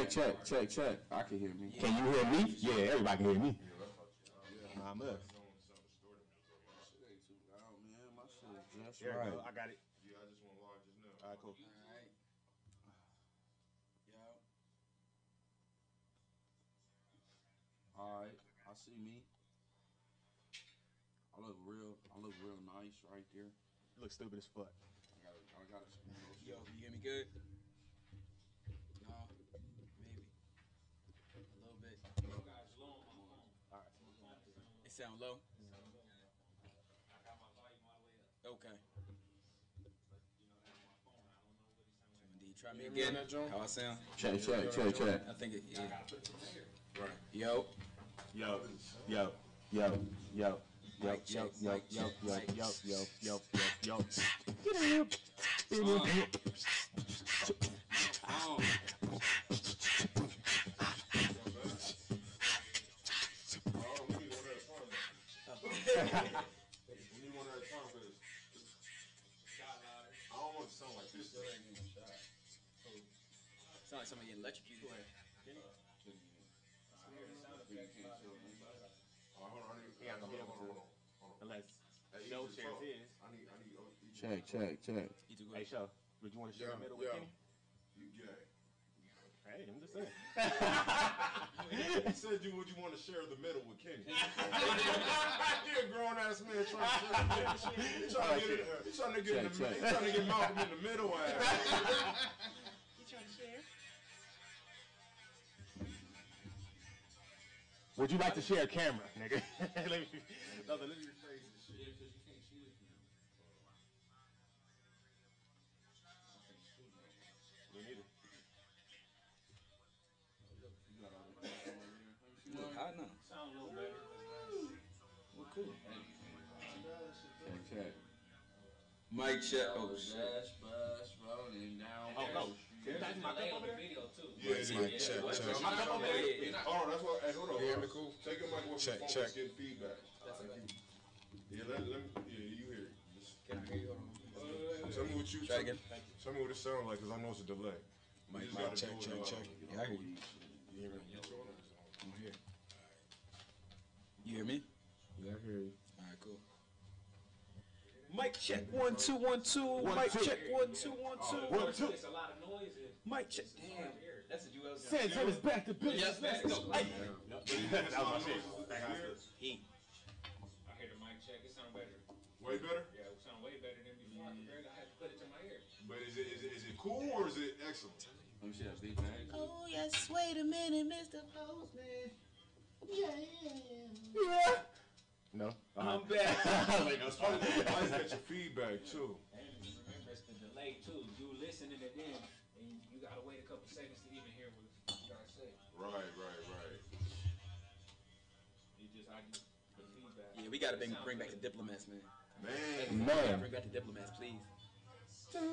check. I can hear me. Can you hear me? Yeah, everybody can hear me. I'm up. Shit ain't too loud, man. My shit is just There right. you go. I got it. Yeah, I just went live just now. All right, cool. Alright. Yo. Alright, I see me. I look real nice right there. You look stupid as fuck. I got Yo, you hear me good? No, maybe. A little bit. All right. It sound low? Okay. Indeed. Try me again. How I sound? Check. I think it, yeah. Right. Yo. Yo. We need one at a time because I don't want to sound like this. Sound like somebody getting electrocuted. Hold on, hold on. Unless Hey, no Idris, shares talk. his. I need. Check. Hey, show. Would you want to share the middle with Kenny? You gay. Hey, I'm just saying. He said would you want to share the middle with Kenny? You're a grown ass man trying to share the middle. He's trying to get Malcolm in the middle. You trying to share? Would you like to share a camera, nigga? let me rephrase this shit. Yeah, because you can't see it. Me neither. Look hot now. Sound a little better. Well, cool. Check. Mic check. Oh, shit. Bus rolling down. Oh, no. There's a delay on the video too. Yeah, it is. Check. Hold on, that's what. Hey, hold on. Yeah, me cool. Take your mic away from the phone. It's getting feedback. Yeah, let me. Yeah, you hear it. Can I hear you? Hold on. Tell me what you. Try again. Tell me what it sounds like, cause I know it's a delay. Mic check. Yeah, I hear you. You hear me? I'm here. You hear me? Yeah, I hear you. All right, cool. Mic check 1 2 1 2. Mic check 1 2 1 2. 1 2. It's a lot of noise. Mic check. Damn. That's what you was. Send us back to business. Yes, let's go. That was my shit. Heat. I hear the mic check. It sound better. Way better. Yeah, it sound way better than before. I had to put it to my ear. But is it cool or is it excellent? Let me see that big bag. Oh yes, wait a minute, Mr. Postman. Yeah. No. I'm back. Wait, no. I get your feedback too. And remember, it's the delay too. You listening to them, and you gotta wait a couple seconds to even hear what you gotta say. Right. You just the feedback. Yeah, we gotta bring back the diplomats, man. Man. Bring back the diplomats, please. That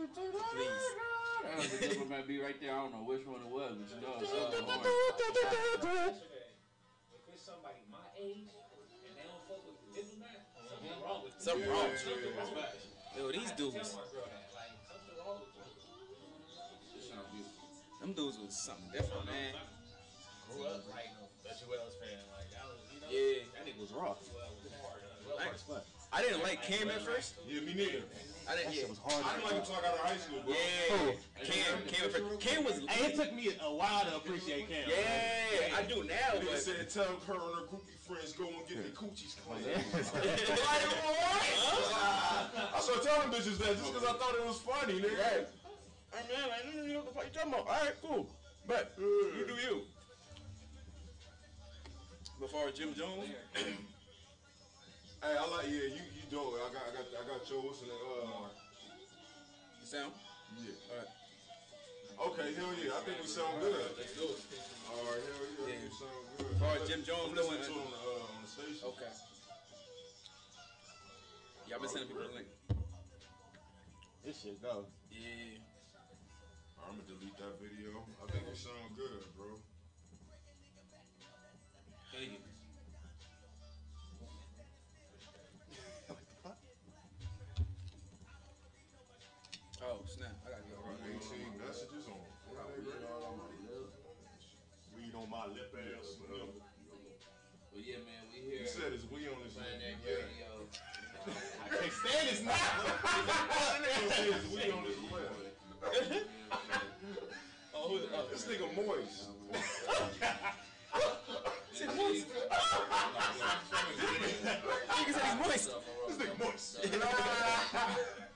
was the diplomat be right there. I don't know which one it was, but you know it's Yesterday, if it's somebody my age and they don't fuck with the diplomat, something wrong with them. Something wrong. That's right. Yo, these Tell dudes, my girl that, like, something wrong with them. It sounds beautiful. them dudes was something different, man. Grew up like a Joel's fan, like that was, you know. Yeah, That nigga was raw. I didn't like Cam at first. Yeah, me neither. I didn't. Yeah, was hard. I didn't like him talk out of high school, bro. yeah. Cam at first. Cam was. Hey, it took me a while to appreciate Cam. Yeah, I do now, Nigga but. said, tell her and her groupie friends go and get their coochies clean. I started telling bitches that just because I thought it was funny, nigga. Hey man, I didn't know what the fuck you talking about. All right, cool. But you do you. Before Jim Jones. Hey, I like you dope. I got yours and You sound? yeah. All right. Okay, hell yeah. I think we sound good. Let's do it. All right, hell yeah. Yeah. We sound good. Before Jim Jones I'm doing listening to it. it on the station. Okay. Yeah, I've been sending people the link. This shit go. Yeah. I'm gonna delete that video. I think we sound good, bro. Thank you. Oh snap! I gotta go. 18 messages on Friday, bro. My lip ass. But yeah, man, we here. You said it's we on this Planet thing. Radio. I can't stand this now. It's we on this lip. This nigga moist. Nigga said he's moist. This nigga moist.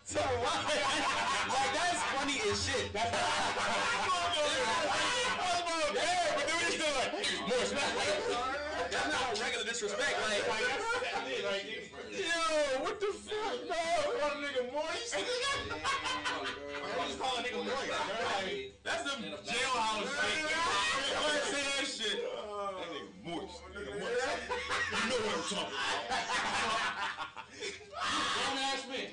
So why? Like that's funny as shit. That's but do what he's doing. Moist. That's not regular disrespect. Like, yo, what the fuck? No, what a nigga moist. I just call a nigga moist. Like, that's the jailhouse shit. I want to say that shit. That nigga moist. Nigga moist. You know what I'm talking about. Grown ass man.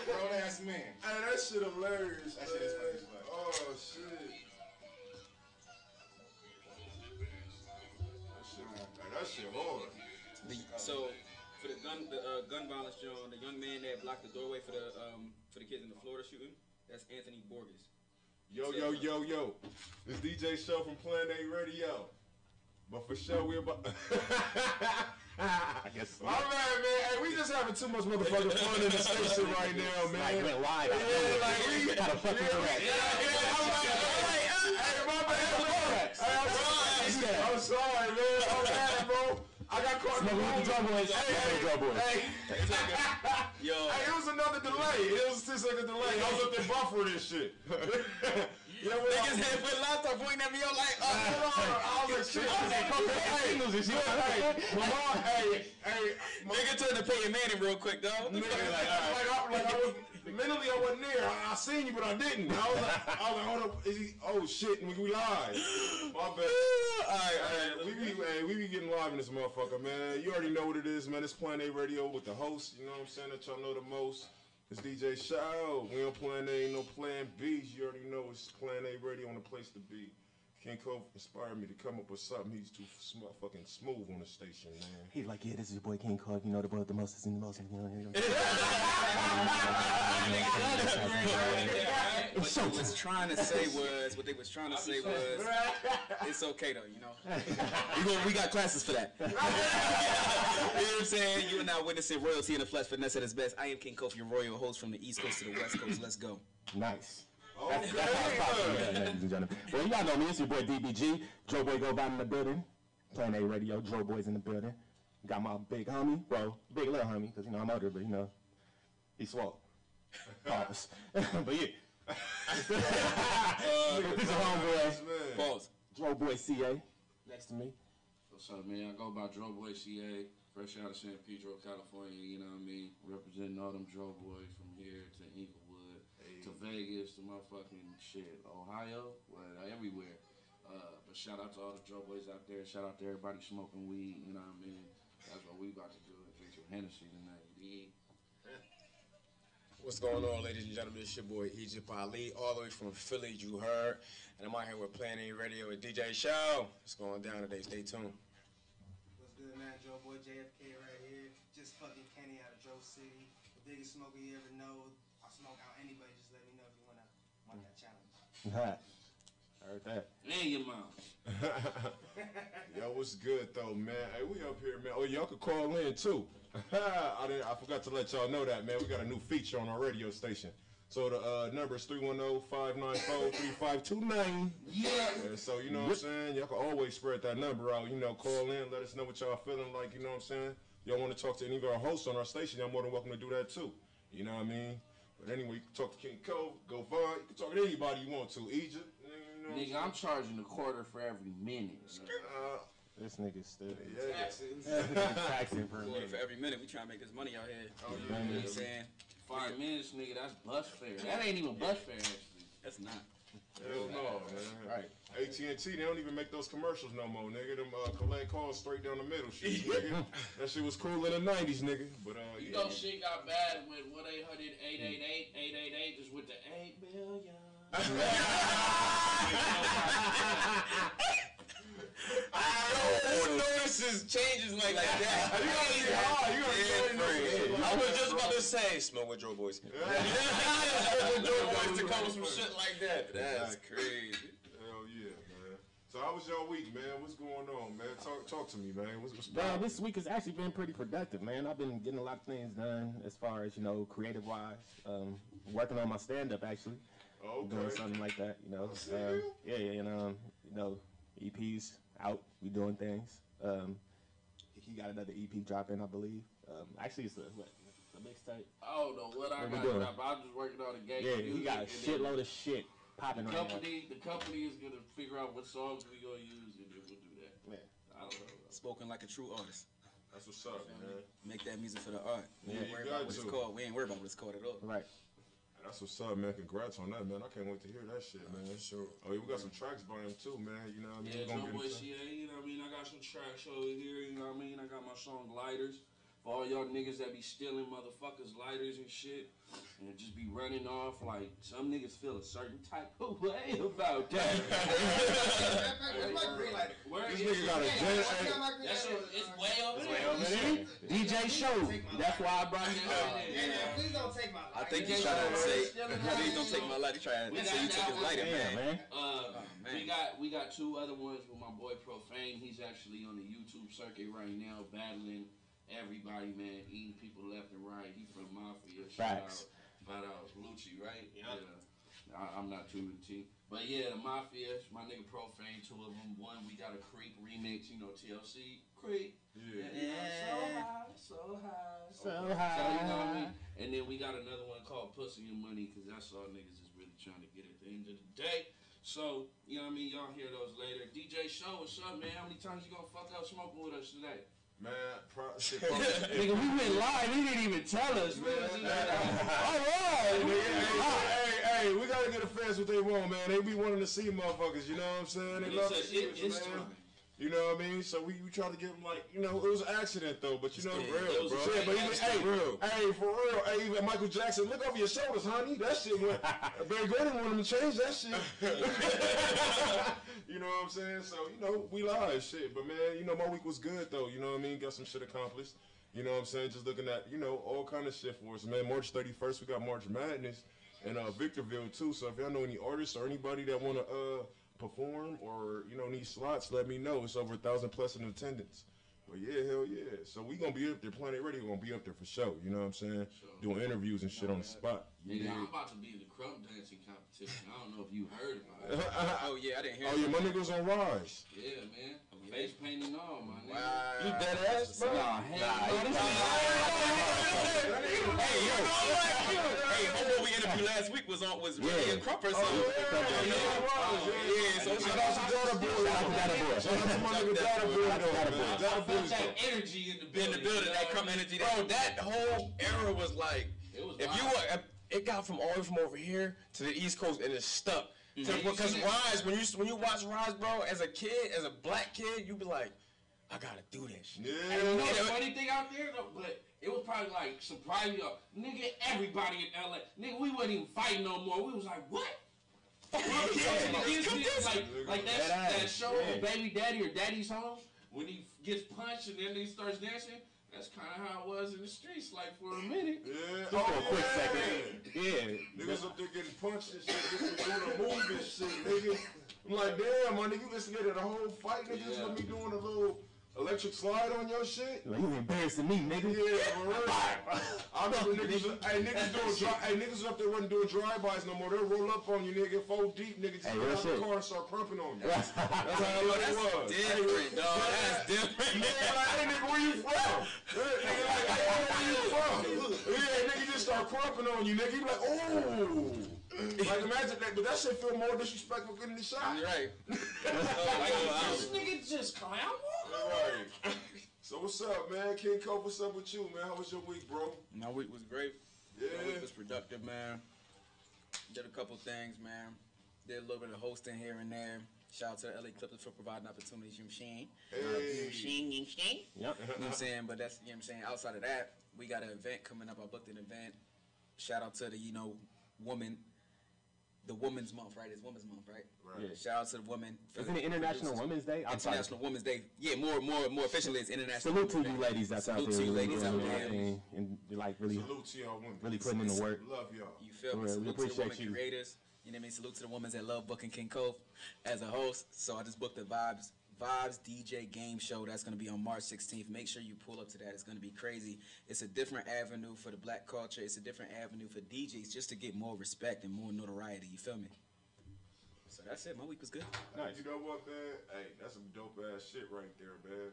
Grown ass man. Hey, that shit hilarious. That shit is funny as fuck. Oh shit. That shit hard. So for the gun violence, John, the young man that blocked the doorway for the kids in the Florida shooting, that's Anthony Borges. Yo. It's DJ Show from Planet A Radio. But for sure, we about. I guess. All right, man. Hey, we just having too much motherfucking fun in the station right now, man. Like went live. Yeah, like we got a fucking correct. Hey, my bad, I'm sorry, man. I'm mad, bro. I got caught in the wrong boys. Hey. Yo. Hey, it was another delay. It was 6 second delay. I was up there buffering this shit. Yeah, Niggas had put laptop pointing at me. I'm like, I was like, shit. Nigga turned to Peyton Manning real quick, though. Mentally, I wasn't there. I seen you, but I didn't. I was like, hold up, is he? Oh shit, we live. My bad. All right. We be getting live in this motherfucker, man. You already know what it is, man. It's Planet A Radio with the host. You know what I'm saying? That y'all know the most. It's DJ Show. We on Plan A, ain't no Plan B. You already know it's Plan A Radio and the place to be. King Cove inspired me to come up with something. He's too fucking smooth on the station, man. He's like, yeah, this is your boy King Cove. You know the boy with the most is in the most. You know. What they was trying to say was, it's okay though, you know. We got classes for that. You know what I'm saying? You are now witnessing royalty in the flesh, finesse at its best. I am King Kofi, your royal host from the East Coast to the West Coast. Let's go. Nice. Okay. That's how it's popping, ladies and gentlemen. Well, y'all know me. It's your boy DBG. Joe Boy go by in the building. Planet A Radio. Joe Boy's in the building. Got my big homie. Well, big little homie, because, you know, I'm older, but, you know, he's swole. Pause. But, yeah. He's a homeboy. Pause. Joe Boy CA. Next to me. What's up, man? I go by Dro Boy CA. Fresh out of San Pedro, California, you know what I mean? Representing all them Dro Boys from here to Inglewood, to Vegas, to motherfucking shit, Ohio, everywhere. But shout out to all the Dro Boys out there. Shout out to everybody smoking weed, you know what I mean? That's what we about to do. Drink some Hennessy tonight, you dig? What's going on, ladies and gentlemen? It's your boy Egypt Ali, all the way from Philly, you heard. And I'm out here with Planet A Radio with DJ Show. It's going down today. Stay tuned. What's good, man? Joe Boy JFK right here. Just fucking Kenny out of Joe City. The biggest smoker you ever know. I'll smoke out anybody. Just let me know if you want that challenge. I heard that. In your mouth. Yo, what's good though, man? Hey, we up here, man. Oh, y'all could call in too. I forgot to let y'all know that, man. We got a new feature on our radio station. So the number is 310-594-3529. Yeah. So you know what I'm saying? Y'all can always spread that number out. You know, call in, let us know what y'all feeling like. You know what I'm saying? Y'all want to talk to any of our hosts on our station? Y'all more than welcome to do that too. You know what I mean? But anyway, you can talk to King Cove, go Vaughn. You can talk to anybody you want to. Egypt. Nigga, I'm charging $0.25 for every minute. This nigga still Taxing for a minute. For every minute, we trying to make this money out here. Oh, yeah. You know what I'm saying? 5 minutes, nigga, that's bus fare. That ain't even bus fare, actually. That's not. Hell no, man. Right. AT&T, they don't even make those commercials no more, nigga. Them collect calls straight down the middle shit, nigga. That shit was cool in the 90s, nigga. But you know shit got bad with 1-800-888-888 is with the 8 billion. Who notices changes like that? I was just about to say, smoke with Joe Boys. Joe Boys to come with some shit like that. That's crazy. Hell yeah, man. So how was y'all week, man? What's going on, man? Talk to me, man. What's Man, this week has actually been pretty productive, man. I've been getting a lot of things done as far as, creative wise. Working on my stand up actually. Okay. Doing something like that, EP's out, we doing things. He got another EP dropping, I believe. Actually it's a mixtape. I don't know what I got doing? drop. I'm just working on the game. Yeah, he got a shitload of shit popping right now. The company is gonna figure out what songs we gonna use, and then we'll do that. Yeah. I don't know. Spoken like a true artist. That's what's up, man. Make that music for the art. We Yeah, ain't you worried got about what it's to. called. We ain't worried about what it's called at all. Right. That's what's up, man. Congrats on that, man. I can't wait to hear that shit, man. Sure. Oh, yeah, we got some tracks by him too, man. You know what I mean? Yeah, We're gonna Joe Boy get into- CA, you know what I mean? I got some tracks over here, you know what I mean? I got my song Lighters. For all y'all niggas that be stealing motherfuckers' lighters and shit, and just be running off, like, some niggas feel a certain type of way about that. That's my green lighter. Where This is nigga got a it? jet. That's it's way over Way there. over there. DJ Show. That's why I brought that shit in. Yeah, please don't take my lighter. I think he's trying to say, please don't take my light. He's trying to say you took his lighter, Yeah, man. man. We got two other ones with my boy Profane. He's actually on the YouTube circuit right now, battling everybody, man, eating people left and right. He from Mafia. Facts. Shout out Lucci, right? Yeah. I'm not too routine. But yeah, the Mafia, my nigga Profane, two of them. One, we got a Creek remix, TLC. Creek. Yeah. So high. So you know what I high. mean? And then we got another one called Pussy and Money, because that's all niggas is really trying to get at the end of the day. So, you know what I mean? Y'all hear those later. DJ Show, what's up, man? How many times you gonna fuck up smoking with us today? Man, Nigga, we went live. He didn't even tell us, man. All right, nigga. Hey, we gotta get the fans what they want, man. They be wanting to see motherfuckers, you know what I'm saying? They love to see us, man. You know what I mean? So we try to give them it was an accident though, but you know, real, bro. Yeah, but even, hey, for real, hey, even Michael Jackson, look over your shoulders, honey. That shit went. Barry Gordon wanted him to change that shit. You know what I'm saying? So we live shit, but man, my week was good though. You know what I mean? Got some shit accomplished. You know what I'm saying? Just looking at all kind of shit for us, man. March 31st, we got March Madness in Victorville too. So if y'all know any artists or anybody that wanna perform or need slots, let me know. It's over 1,000 plus in attendance. But yeah, hell yeah. So we gonna be up there. Planet Radio gonna be up there for sure. You know what I'm saying? Doing interviews and shit on the spot. Nigga, I'm about to be in the crump dancing competition. I don't know if you heard about it. Oh yeah, I didn't hear. Oh yeah, my nigga's on Rise. Yeah, man. Face painting all, my nigga. Wow. You dead ass, bro? Nah, Hey, homeboy we interviewed last week was really a crumper. So so Shout out to Data Boy. Shout out to my nigga Data Boy. Data Boy. that energy in the building. in the building, that crump energy. Bro, that whole era was like, it got from all the way from over here to the East Coast and it stuck. Because Rise, when you watch Rise, bro, as a kid, as a black kid, you be like, I gotta do that shit. Yeah. And you know the funny thing out there though, but it was probably like surprising y'all. Nigga, everybody in LA, nigga, we wasn't even fighting no more. We was like, what? Like that show on Baby Daddy or Daddy's Home, when he gets punched and then he starts dancing. That's kind of how it was in the streets, like for a minute. Yeah. Just for a quick second. Yeah. Niggas up there getting punched and shit, just for doing a move and shit, nigga. I'm like, damn, my nigga, you instigated a whole fight, nigga, just let me doing a little electric slide on your shit. Like, you embarrassing me, nigga. Yeah, for real. I remember niggas up there wasn't doing drive-bys no more. They'll roll up on you, nigga, 4 deep, nigga, just get out the car and start crumping on you. That's how it was. Different, dog. That's different. Nigga, like, hey, nigga, where you from? Nigga, like, hey, where you from? Yeah, nigga just start crumping on you, nigga. You be like, oh. Like, imagine that, but that shit feel more disrespectful getting the shot. You're right. This nigga just clown walk? Right. So what's up, man? King Cope, what's up with you, man? How was your week, bro? My week was great. Yeah. My week was productive, man. Did a couple things, man. Did a little bit of hosting here and there. Shout out to the LA Clippers for providing opportunities, you machine. Hey. You machine. Yep. You know what I'm saying? But that's, you know what I'm saying? Outside of that, we got an event coming up. I booked an event. Shout out to the, the Women's Month, right? It's Women's Month, right? Right. Yeah. Shout out to the women. Isn't it International Women's Day? International Women's Day. Yeah, more officially, it's International. Salute to Women's you Day. ladies that's out there. Salute to you ladies out there. And like really, Salute to y'all women. really putting in the work. Love y'all. You feel me? We Salute to the appreciate women you. creators. You know what I mean? Salute to the women that love booking King Cove as a host. So I just booked the Vibes DJ game show. That's going to be on March 16th. Make sure you pull up to that. It's going to be crazy. It's a different avenue for the black culture. It's a different avenue for DJs just to get more respect and more notoriety. You feel me? So that's it. My week was good. Nice. You know what, man? Hey, that's some dope ass shit right there, man.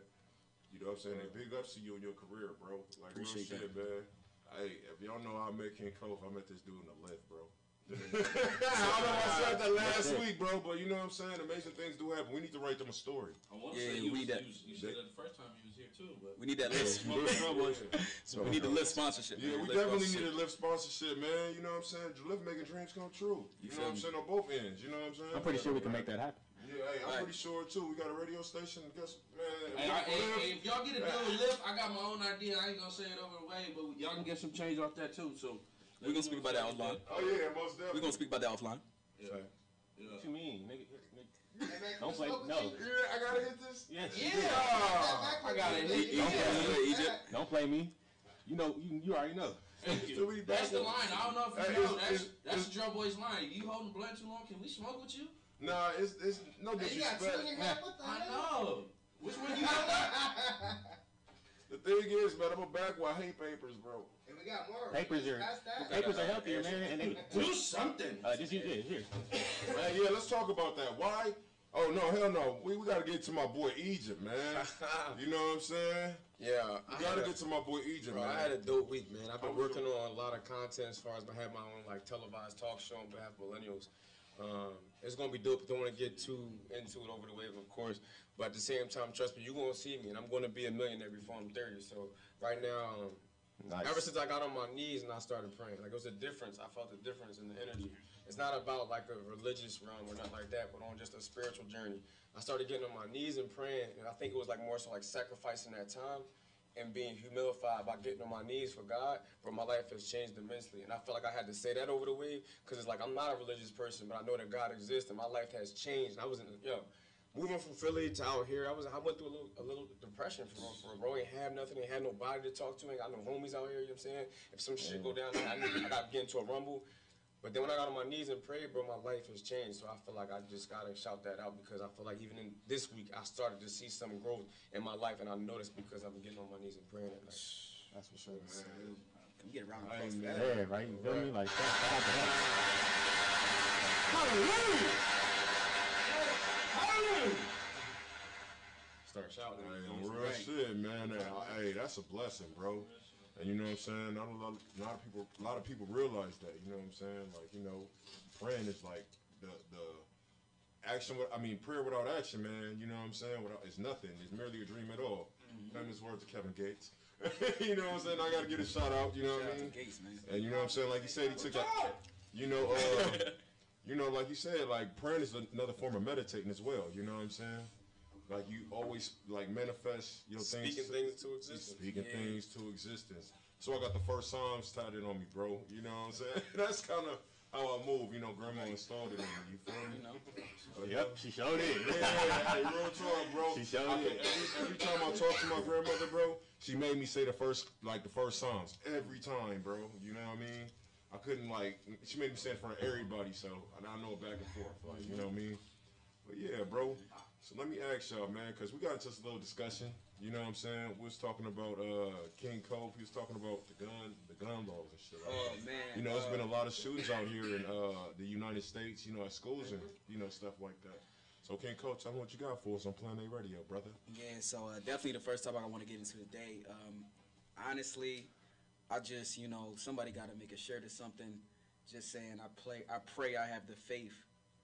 You know what I'm saying? And big ups to you in your career, bro. Like, Appreciate real shit, man. Hey, if y'all know how I met King Cove, I met this dude in the lift, bro. I don't know if I said that last week, bro, but you know what I'm saying? Amazing things do happen. We need to write them a story. I want to say you said that the first time you was here too, but we need that list. So we need the Lyft sponsorship. Yeah, we definitely need a Lyft sponsorship, man. You know what I'm saying? Lyft making dreams come true. You know what I'm saying? On both ends. You know what I'm saying? I'm pretty sure we can make that happen. Yeah, hey, I'm pretty sure too. We got a radio station. Guess, man. Hey, if y'all get a deal with Lyft, I got my own idea. I ain't gonna say it over the way, but y'all can get some change off that too. So we're gonna speak about that offline. Oh yeah, most definitely. We're gonna speak about that offline. Yeah. What you mean, nigga? Don't play. No. Yeah, I gotta hit this. Yes. Yeah. I gotta hit Egypt. Don't play me. You know. You already know. That's the line. I don't know if you know. That's the Drum Boy's line. You holding the blunt too long? Can we smoke with you? Nah, it's no disrespect. I know. Which one you got? The thing is, man, I'm a backward. I hate papers, bro. And we got more. Papers are healthier, man. And they Do something. just use this here. Yeah, let's talk about that. Why? Oh no, hell no. We gotta get to my boy Egypt, man. You know what I'm saying? Yeah, We gotta get to my boy Egypt, bro, man. I had a dope week, man. I've been working on a lot of content as far as I have my own like televised talk show on behalf of millennials. It's gonna be dope. Don't want to get too into it over the wave, of course. But at the same time, trust me, you're gonna see me, and I'm gonna be a millionaire before I'm 30. So right now, ever since I got on my knees and I started praying, like it was a difference. I felt a difference in the energy. It's not about like a religious realm or nothing like that, but on just a spiritual journey. I started getting on my knees and praying, and I think it was like more so like sacrificing that time and being humilified by getting on my knees for God, but my life has changed immensely. And I felt like I had to say that over the wave, because it's like I'm not a religious person, but I know that God exists, and my life has changed. And I was moving from Philly to out here, I went through a little depression for real, bro. Ain't have nothing, ain't had nobody to talk to, ain't got no homies out here, you know what I'm saying? If some shit go down, I got to get into a rumble. But then when I got on my knees and prayed, bro, my life has changed. So I feel like I just got to shout that out, because I feel like even in this week, I started to see some growth in my life, and I noticed because I've been getting on my knees and praying at night. That's for sure, man. Can we get a round of applause for that? Yeah, right. You feel me? Like that. Hallelujah! Start shouting. Hey, real shit, man. Hey, that's a blessing, bro. And you know what I'm saying? Not a lot of people realize that. You know what I'm saying? Like, you know, praying is like the action. Prayer without action, man. You know what I'm saying? It's nothing. It's merely a dream at all. Famous words of Kevin Gates. You know what I'm saying? I gotta get a shout out. You know what I mean? Gates, man. And you know what I'm saying? Like he said, he took that. You know, like you said, like praying is another form of meditating as well. You know what I'm saying? Like you always like manifest your Speaking things into existence. Things to existence. So I got the first Psalms tatted on me, bro. You know what I'm saying? That's kind of how I move. You know, Grandma installed it on me. You feel me? Yep, she showed it. Yeah, hey, real talk, bro. She showed it. Every time I talk to my grandmother, bro, she made me say the first Psalms every time, bro. You know what I mean? I couldn't she made me say it in front of everybody, so I know it back and forth, like, you know what I mean? But yeah, bro. So let me ask y'all, man, because we got into this little discussion. You know what I'm saying? We was talking about King Cove. He was talking about the gun laws and shit. Oh man! You know, there's been a lot of shootings out here in the United States. You know, at schools and stuff like that. So King Cove, tell me what you got for us on Plan A Radio, brother. Yeah, so definitely the first topic I want to get into today. Honestly, I just somebody got to make a shirt or something, just saying I pray I have the faith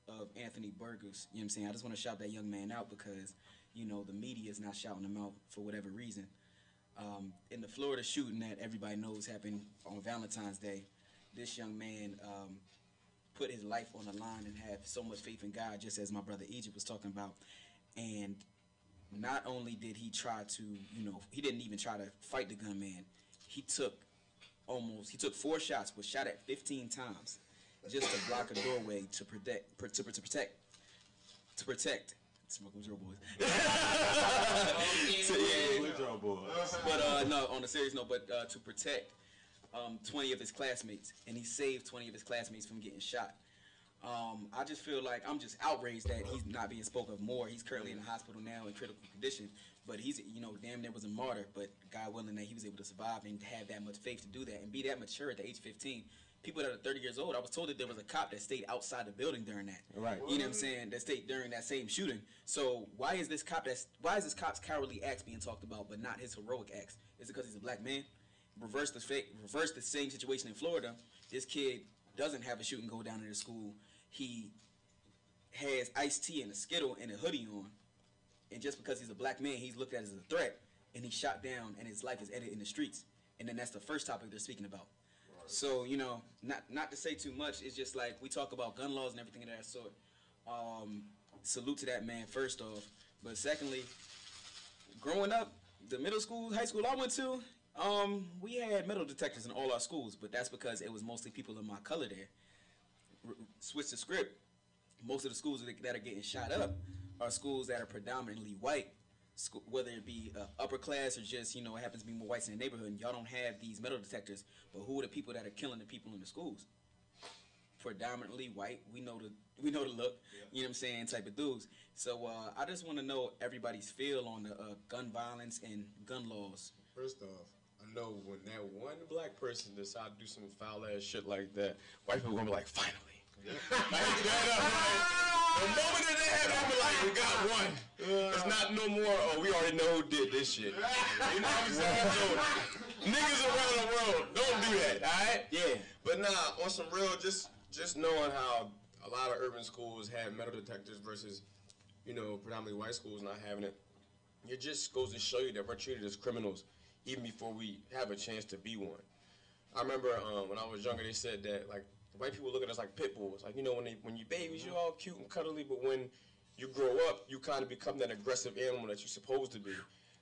of Anthony Burgos. You know what I'm saying? I just want to shout that young man out because, the media is not shouting him out for whatever reason. In the Florida shooting that everybody knows happened on Valentine's Day, this young man put his life on the line and had so much faith in God, just as my brother Egypt was talking about. And not only did he try to, he didn't even try to fight the gunman. He took 4 shots, was shot at 15 times. Just to block a doorway to protect. Smoke with your boys. But no, on a serious note, to protect 20 of his classmates, and he saved 20 of his classmates from getting shot. I just feel like I'm just outraged that he's not being spoken of more. He's currently in the hospital now in critical condition, but he's, damn near was a martyr. But God willing that he was able to survive and have that much faith to do that and be that mature at the age of 15. People that are 30 years old, I was told that there was a cop that stayed outside the building during that. Right. You know what I'm saying? That stayed during that same shooting. So why is this cop's cowardly acts being talked about, but not his heroic acts? Is it because he's a black man? Reverse the same situation in Florida. This kid doesn't have a shooting go down in his school. He has iced tea and a Skittle and a hoodie on, and just because he's a black man, he's looked at as a threat, and he's shot down, and his life is ended in the streets. And then that's the first topic they're speaking about. So, not to say too much, it's just like we talk about gun laws and everything of that sort. Salute to that man, first off. But secondly, growing up, the middle school, high school I went to, we had metal detectors in all our schools, but that's because it was mostly people of my color there. Switch the script. Most of the schools that are getting shot up are schools that are predominantly white. Whether it be upper class or just, it happens to be more whites in the neighborhood, and y'all don't have these metal detectors. But who are the people that are killing the people in the schools? Predominantly white. We know the look. Yeah. You know what I'm saying? Type of dudes. So I just want to know everybody's feel on the gun violence and gun laws. First off, I know when that one black person decides to do some foul ass shit like that, white people gonna be like, finally. The moment that happens, I'm like, we got one. It's not no more, we already know who did this shit. You know what I'm saying? So, niggas around the world, don't do that, alright? Yeah. But nah, on some real, just knowing how a lot of urban schools have metal detectors versus, predominantly white schools not having it, it just goes to show you that we're treated as criminals even before we have a chance to be one. I remember when I was younger, they said that, like, white people look at us like pit bulls. Like, when you babies, you're all cute and cuddly, but when you grow up, you kind of become that aggressive animal that you're supposed to be.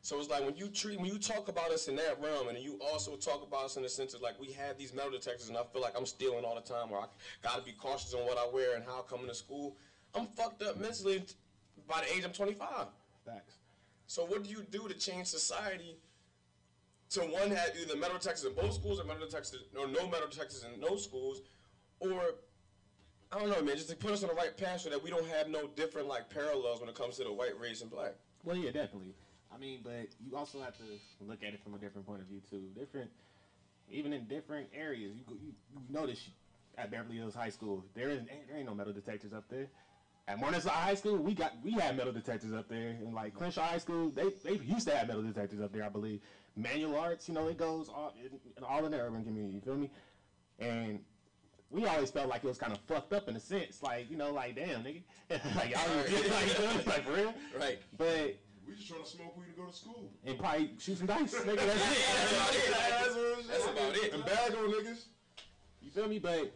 So it's like when you talk about us in that realm, and you also talk about us in the sense of like we have these metal detectors, and I feel like I'm stealing all the time, or I gotta be cautious on what I wear and how I come into school. I'm fucked up mentally by the age I'm 25. Facts. So what do you do to change society? To one have either metal detectors in both schools, or metal detectors, or no metal detectors in no schools, or I don't know, man, just to put us on the right path so that we don't have no different like parallels when it comes to the white race and black. Well, yeah, definitely. I mean, but you also have to look at it from a different point of view too. Even in different areas, you notice at Beverly Hills High School, there ain't no metal detectors up there. At Morningside High School, we had metal detectors up there, and like Crenshaw High School, they used to have metal detectors up there, I believe. Manual arts, it goes all in the urban community. You feel me? And we always felt like it was kind of fucked up in a sense, like like damn nigga, like y'all like for real, right? But we just trying to smoke weed to go to school and probably shoot some dice, nigga. That's it. That's about it. And bag on niggas. You feel me? But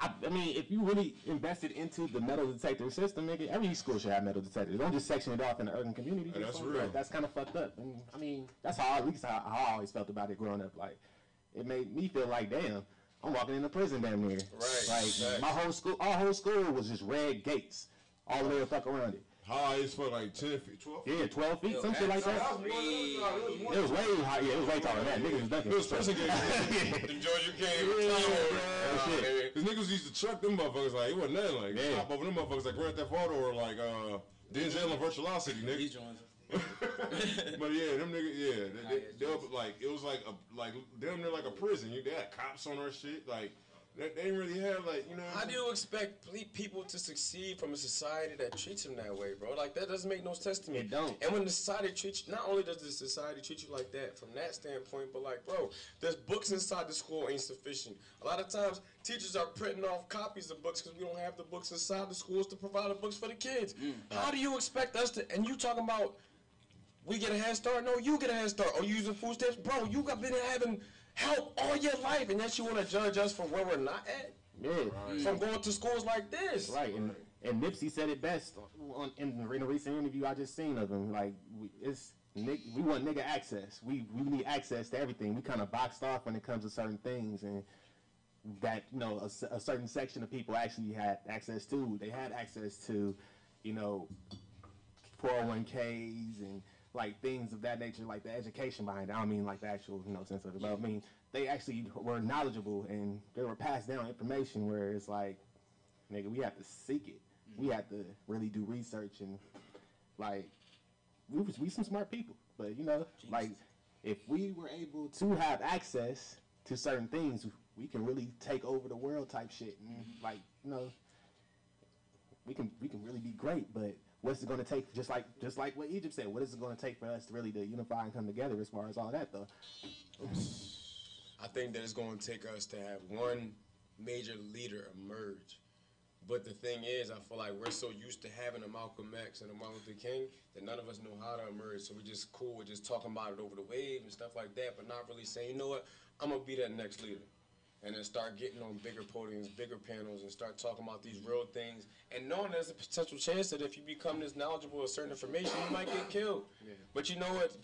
I mean, if you really invested into the metal detector system, nigga, every school should have metal detectors. Don't just section it off in the urban community. Hey, that's real. That's kind of fucked up. And I mean, that's how I always felt about it growing up. Like, it made me feel like, damn, I'm walking into prison damn near. Right. Like, our whole school was just red gates all the way the fuck around it. High as fuck, like 10 feet, 12 feet? Yeah, 12 feet, some shit like that. It was way high. Yeah, it was way taller than that. Niggas was ducking. It was prison gates. The Georgia game. Because niggas used to truck them motherfuckers like, it wasn't nothing like, stop over them motherfuckers like Grand Theft Auto or like Denzel and Virtuosity, nigga. These joints. But yeah, them niggas, they'll like, it was like damn near like a prison. They had cops on our shit, like, they didn't really have like, How do you expect people to succeed from a society that treats them that way, bro? Like, that doesn't make no sense to me. It don't. And when the society treats you, not only does the society treat you like that from that standpoint, but like, bro, there's books inside the school ain't sufficient. A lot of times, teachers are printing off copies of books because we don't have the books inside the schools to provide the books for the kids. How do you expect us to, and you talking about we get a head start? No, you get a head start. Or you using food stamps? Bro, you got been having help all your life, and yet you want to judge us for where we're not at? Yeah. Right. From going to schools like this. Right, and Nipsey said it best in a recent interview I just seen of him. Like, we want nigga access. We need access to everything. We kind of boxed off when it comes to certain things, and that, a certain section of people actually had access to. They had access to, 401ks and like things of that nature, like the education behind it. I don't mean like the actual, sense of it, but I mean they actually were knowledgeable and they were passed down information where it's like nigga. We have to seek it. We have to really do research and like we some smart people. But you know, like if we were able to have access to certain things, we can really take over the world type shit. And like, you know, we can really be great. But what's it gonna take? Just like what Egypt said, what is it gonna take for us to really to unify and come together as far as all that though? I think that it's going to take us to have one major leader emerge. But the thing is, I feel like we're so used to having a Malcolm X and a Martin Luther King that none of us know how to emerge. So we're just cool with just talking about it over the wave and stuff like that, but not really saying, you know what, I'm going to be that next leader. And then start getting on bigger podiums, bigger panels, and start talking about these real things. And knowing there's a potential chance that if you become this knowledgeable of certain information, you might get killed. Yeah. But you know what,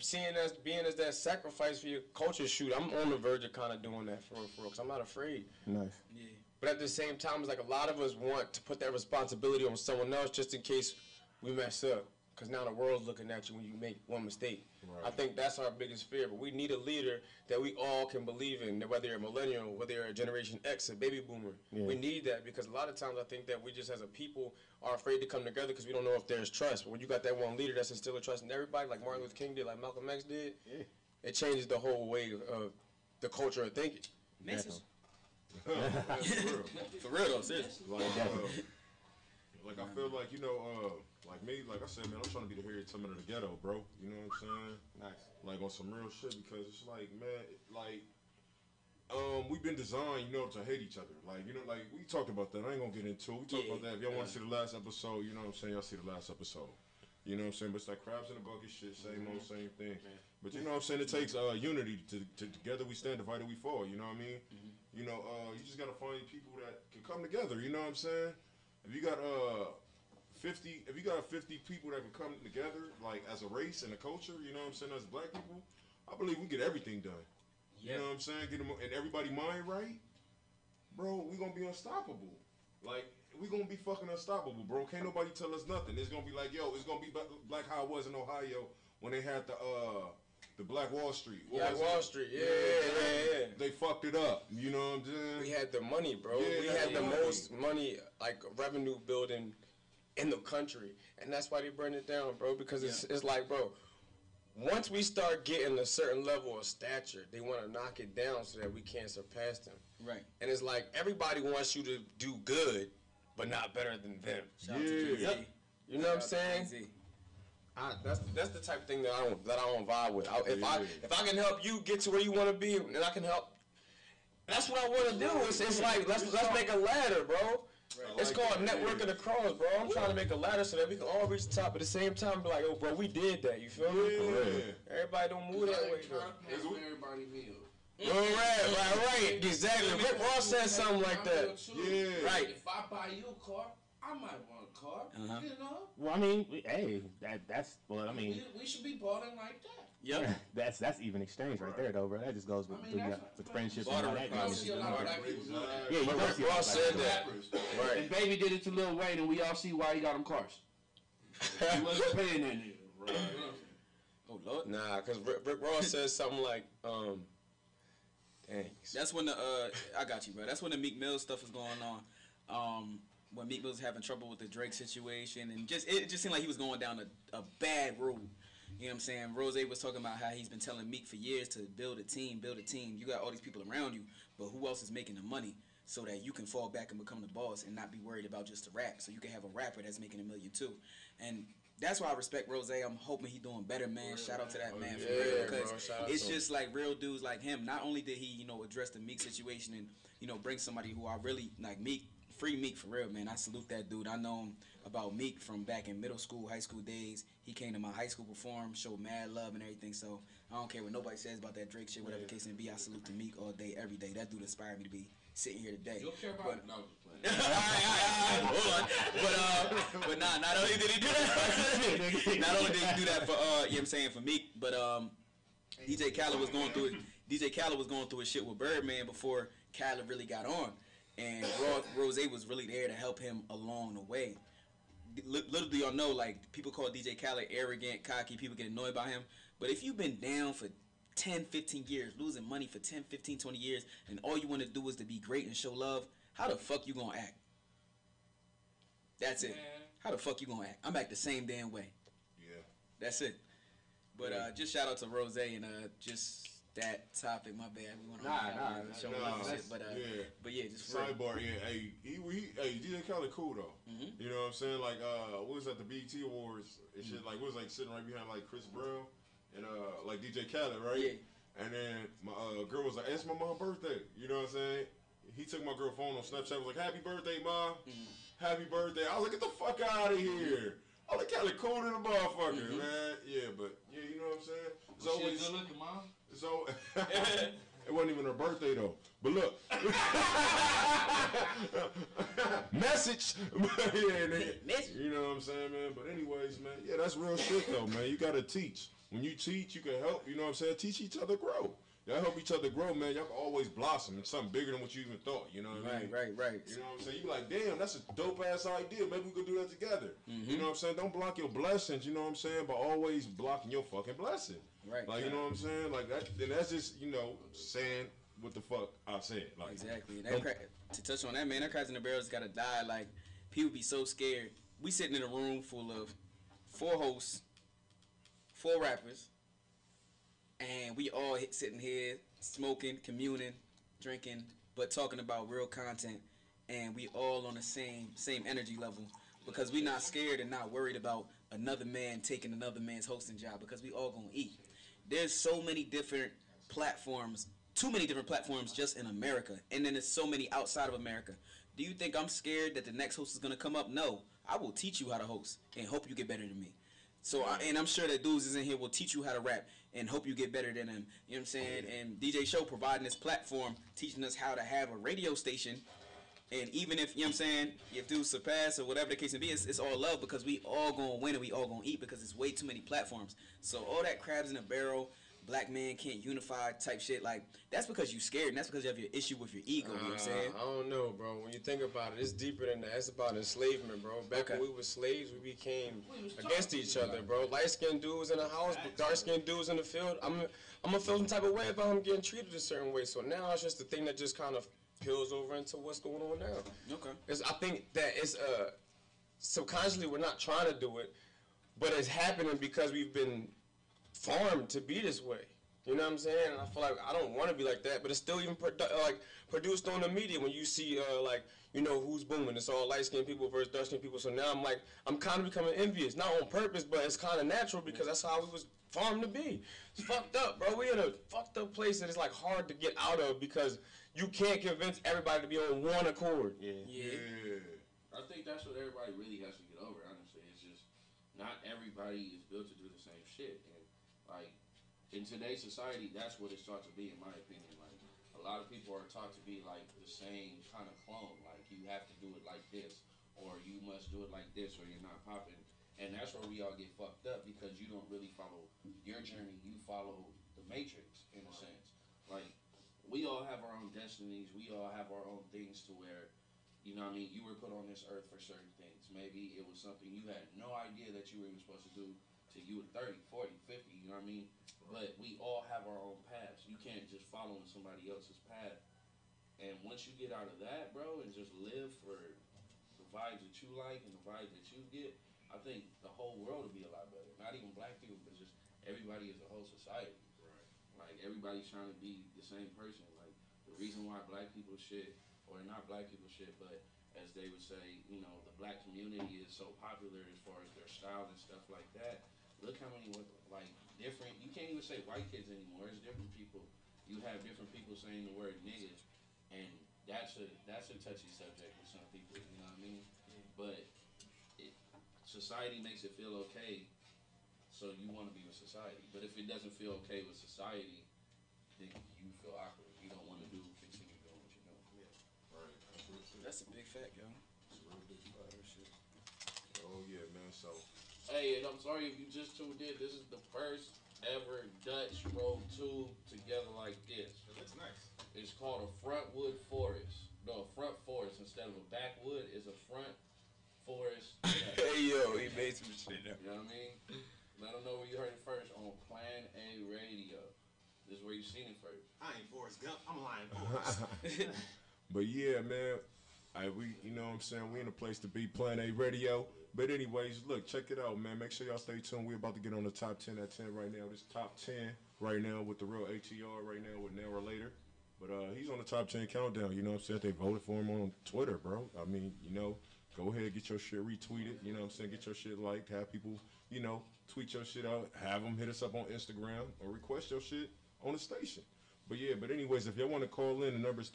being as that sacrifice for your culture, shoot, I'm on the verge of kind of doing that for real, because I'm not afraid. Nice. Yeah. But at the same time, it's like a lot of us want to put that responsibility on someone else just in case we mess up. Because now the world's looking at you when you make one mistake. Right. I think that's our biggest fear. But we need a leader that we all can believe in, whether you're a millennial, whether you're a Generation X, a baby boomer. Yeah. We need that because a lot of times I think that we just as a people are afraid to come together because we don't know if there's trust. But when you got that one leader that's instilling trust in everybody, like Martin Luther King did, like Malcolm X did, it changes the whole way of the culture of thinking. Message. For real. For real though, seriously. Like I feel like, you know, like me, like I said, man, I'm trying to be the Harriet Tubman of the ghetto, bro. You know what I'm saying? Nice. Like on some real shit because it's like, man, like, we've been designed, you know, to hate each other. Like, you know, like we talked about that. I ain't gonna get into it. We talked about that. If y'all want to see the last episode, you know what I'm saying? Y'all see the last episode. You know what I'm saying? But it's like crabs in the bucket shit, same old, same thing. But you know what I'm saying? It takes unity to together we stand, divided we fall. You know what I mean? You know, you just gotta find people that can come together. You know what I'm saying? If you got 50 people that can come together, like as a race and a culture, you know what I'm saying, as black people, I believe we get everything done. You know what I'm saying? Get them and everybody mind right, bro. We gonna be unstoppable. Like we gonna be fucking unstoppable, bro. Can't nobody tell us nothing. It's gonna be like, yo, it's gonna be like how it was in Ohio when they had the Black Wall Street. Black Wall Street, yeah. They fucked it up. You know what I'm saying? We had the money, bro. Yeah, we had the most money, like revenue building in the country, and that's why they burned it down, bro. Because it's like, bro, once we start getting a certain level of stature, they want to knock it down so that we can't surpass them. Right. And it's like everybody wants you to do good, but not better than them. You know what I'm saying? That's the type of thing that I don't vibe with. If I can help you get to where you want to be, and I can help, that's what I want to do. It's like let's make a ladder, bro. Right. It's called networking across, bro. I'm trying to make a ladder so that we can all reach the top at the same time. Be like, oh, bro, we did that. You feel me? Everybody don't move that way, bro. Everybody meal. Right. Exactly. Rick Ross said something like that. Yeah. Right. If I buy you a car, I might want a car. You know. Well, I mean, hey, that's well, I mean, we should be balling like that. Yep. That's even exchange right there, though, bro. That just goes with friendship and all that. You don't see a lot of black people do that. Yeah, you don't see a lot of said that. Right. And Baby did it to Lil Wayne, and we all see why he got them cars. He wasn't paying that nigga. Right. Oh Lord. Nah, because Rick Ross says something like, dang. That's when I got you, bro. That's when the Meek Mill stuff is going on. When Meek Mill was having trouble with the Drake situation, and it just seemed like he was going down a bad road. You know what I'm saying? Rose was talking about how he's been telling Meek for years to build a team. You got all these people around you, but who else is making the money so that you can fall back and become the boss and not be worried about just the rap? So you can have a rapper that's making $1 million too. And that's why I respect Rose. I'm hoping he's doing better, man. Shout out to that man for real, because it's just like real dudes like him. Not only did he, address the Meek situation and, bring somebody who I really like Meek. Free Meek for real, man. I salute that dude. I know him about Meek from back in middle school, high school days. He came to my high school perform, showed mad love and everything. So I don't care what nobody says about that Drake shit, whatever the case may be. I salute to Meek all day, every day. That dude inspired me to be sitting here today. You don't care about it? No, hold on. But not only did he do that, not only did he do that for you know what I'm saying, for Meek, but DJ Khaled was going through it. DJ Khaled was going through his shit with Birdman before Khaled really got on. And Rose was really there to help him along the way. Little do y'all know, like, people call DJ Khaled arrogant, cocky, people get annoyed by him. But if you've been down for 10, 15 years, losing money for 10, 15, 20 years, and all you want to do is to be great and show love, how the fuck you gonna act? That's it. How the fuck you gonna act? I'm act the same damn way. Yeah. That's it. But just shout out to Rose and just that topic. My bad. We went on shit. But yeah, just sidebar. Yeah, hey, DJ Khaled cool though. You know what I'm saying? Like, what was at the BET Awards and shit? Like, was like sitting right behind like Chris Brown and like DJ Khaled, right? Yeah. And then my girl was like, "It's my mom's birthday." You know what I'm saying? He took my girl phone on Snapchat. Was like, "Happy birthday, mom! Happy birthday!" I was like, "Get the fuck out of here!" Oh, they kind of cool than a motherfucker, man. Yeah, but yeah, you know what I'm saying? It's always good looking, mom. So it wasn't even her birthday though. But look, message. You know what I'm saying, man. But anyways, man, yeah, that's real shit though, man. You gotta teach. When you teach, you can help. You know what I'm saying? Teach each other grow. Y'all help each other grow, man. Y'all can always blossom into something bigger than what you even thought. You know what I mean? Right. You know what I'm saying? You be like, damn, that's a dope ass idea. Maybe we could do that together. You know what I'm saying? Don't block your blessings. You know what I'm saying? But always blocking your fucking blessing. Right. Like, you know what I'm saying? Like that. Then that's just, you know, saying what the fuck I said. Like, exactly. And to touch on that, man, that Crabs in the Barrel's gotta die. Like, people be so scared. We sitting in a room full of 4 hosts, 4 rappers. And we all sitting here smoking, communing, drinking, but talking about real content. And we all on the same energy level because we not scared and not worried about another man taking another man's hosting job because we all gonna eat. There's so many different platforms, too many different platforms just in America. And then there's so many outside of America. Do you think I'm scared that the next host is gonna come up? No. I will teach you how to host and hope you get better than me. So, and I'm sure that dudes is in here will teach you how to rap and hope you get better than them. You know what I'm saying? And DJ Show providing this platform, teaching us how to have a radio station. And even if, you know what I'm saying, if dudes surpass or whatever the case may be, it's all love because we all gonna win and we all gonna eat because it's way too many platforms. So all that crabs in a barrel, black man can't unify type shit, like, that's because you scared and that's because you have your issue with your ego, you know what I'm saying? I don't know, bro. When you think about it, it's deeper than that. It's about enslavement, bro. Back when we were slaves, we became against each other, bro. Light-skinned dudes in the house, but dark-skinned dudes in the field. I'm gonna feel some type of way about him getting treated a certain way. So now it's just the thing that just kind of peels over into what's going on now. Okay. I think that it's subconsciously we're not trying to do it, but it's happening because we've been farmed to be this way. You know what I'm saying? And I feel like I don't want to be like that, but it's still even produced on the media when you see like, you know, who's booming. It's all light-skinned people versus dark-skinned people. So now I'm kind of becoming envious, not on purpose, but it's kind of natural because that's how we was farmed to be. It's fucked up, bro. We in a fucked up place that it's like hard to get out of because you can't convince everybody to be on one accord. Yeah. I think that's what everybody really has to get over, honestly. It's just not everybody is built to do the same shit. And, like, in today's society, that's what it's taught to be, in my opinion. Like, a lot of people are taught to be, like, the same kind of clone. Like, you have to do it like this, or you must do it like this, or you're not popping. And that's where we all get fucked up because you don't really follow your journey. You follow the Matrix, in a sense. Like, we all have our own destinies. We all have our own things to where, you know what I mean, you were put on this earth for certain things. Maybe it was something you had no idea that you were even supposed to do till you were 30, 40, 50, you know what I mean? But we all have our own paths. You can't just follow in somebody else's path. And once you get out of that, bro, and just live for the vibes that you like and the vibes that you get, I think the whole world will be a lot better. Not even black people, but just everybody as a whole society. Like, everybody's trying to be the same person. Like, the reason why black people shit, or not black people shit, but as they would say, you know, the black community is so popular as far as their style and stuff like that. Look how many, like, different, you can't even say white kids anymore. It's different people. You have different people saying the word nigga, and that's a touchy subject with some people, you know what I mean? But society makes it feel okay, so you want to be with society. But if it doesn't feel okay with society, then you feel awkward. You don't want to continue doing what you're doing. Yeah. Right. That's real shit. That's a big fact, yo. That's a real big fact. Oh yeah, man. So. Hey, and I'm sorry if you just tuned in. This is the first ever Dutch rolled tube together like this. It looks nice. It's called a frontwood forest. No, a front forest instead of a backwood is a front forest. Hey, yo, he made some shit up. You know what I mean? Let them know where you heard it first on Plan A Radio. This is where you seen it first. I ain't Forrest Gump. I'm Lion Forrest. But yeah, man. You know what I'm saying? We in a place to be, Plan A Radio. But anyways, look, check it out, man. Make sure y'all stay tuned. We're about to get on the top 10 at 10 right now. This top 10 right now with the real ATR right now with Now or Later. But he's on the top 10 countdown. You know what I'm saying? They voted for him on Twitter, bro. I mean, you know, go ahead, get your shit retweeted. You know what I'm saying? Get your shit liked. Have people, you know, tweet your shit out. Have them hit us up on Instagram or request your shit on the station. But yeah, but anyways, if y'all want to call in, the number is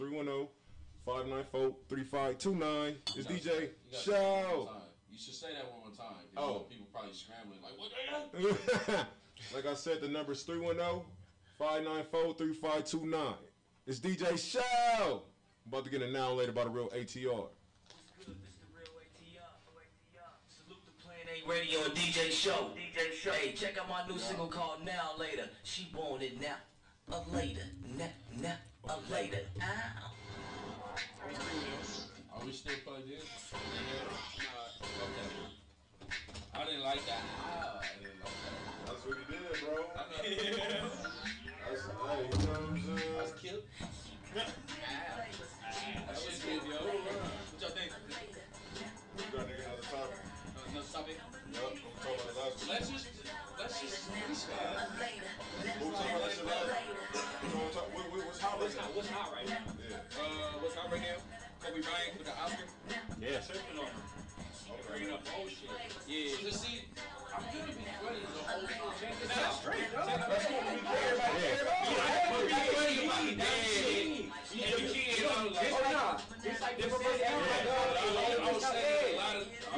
310-594-3529. It's DJ Show. You should say that one more time. Oh. People probably scrambling like, what the hell? Like I said, the number is 310-594-3529. It's DJ Show. I'm about to get a now later by the real ATR. Radio and DJ Show. Hey, check out my new single called Now Later. She born it now. Later. Later. Ow. Are we still plugged in? Okay. I didn't like that. That's what he did, bro. Hey, you know what I'm saying? That's cute. That shit cute, yo. What y'all think? We got to get another topic. Another topic? Yup, we'll talk about the last one. Let's just freestyle. We'll talk about that shit later. What's hot right now? What's hot right now? Yeah. What's hot right now? Kobe Bryant with the Oscar. Yeah. Tripping on him. Bringing up old shit. Yeah. Just see, I'm gonna be funny the whole time. Check this out. Straight, bro. That's what we care about. It's like this. I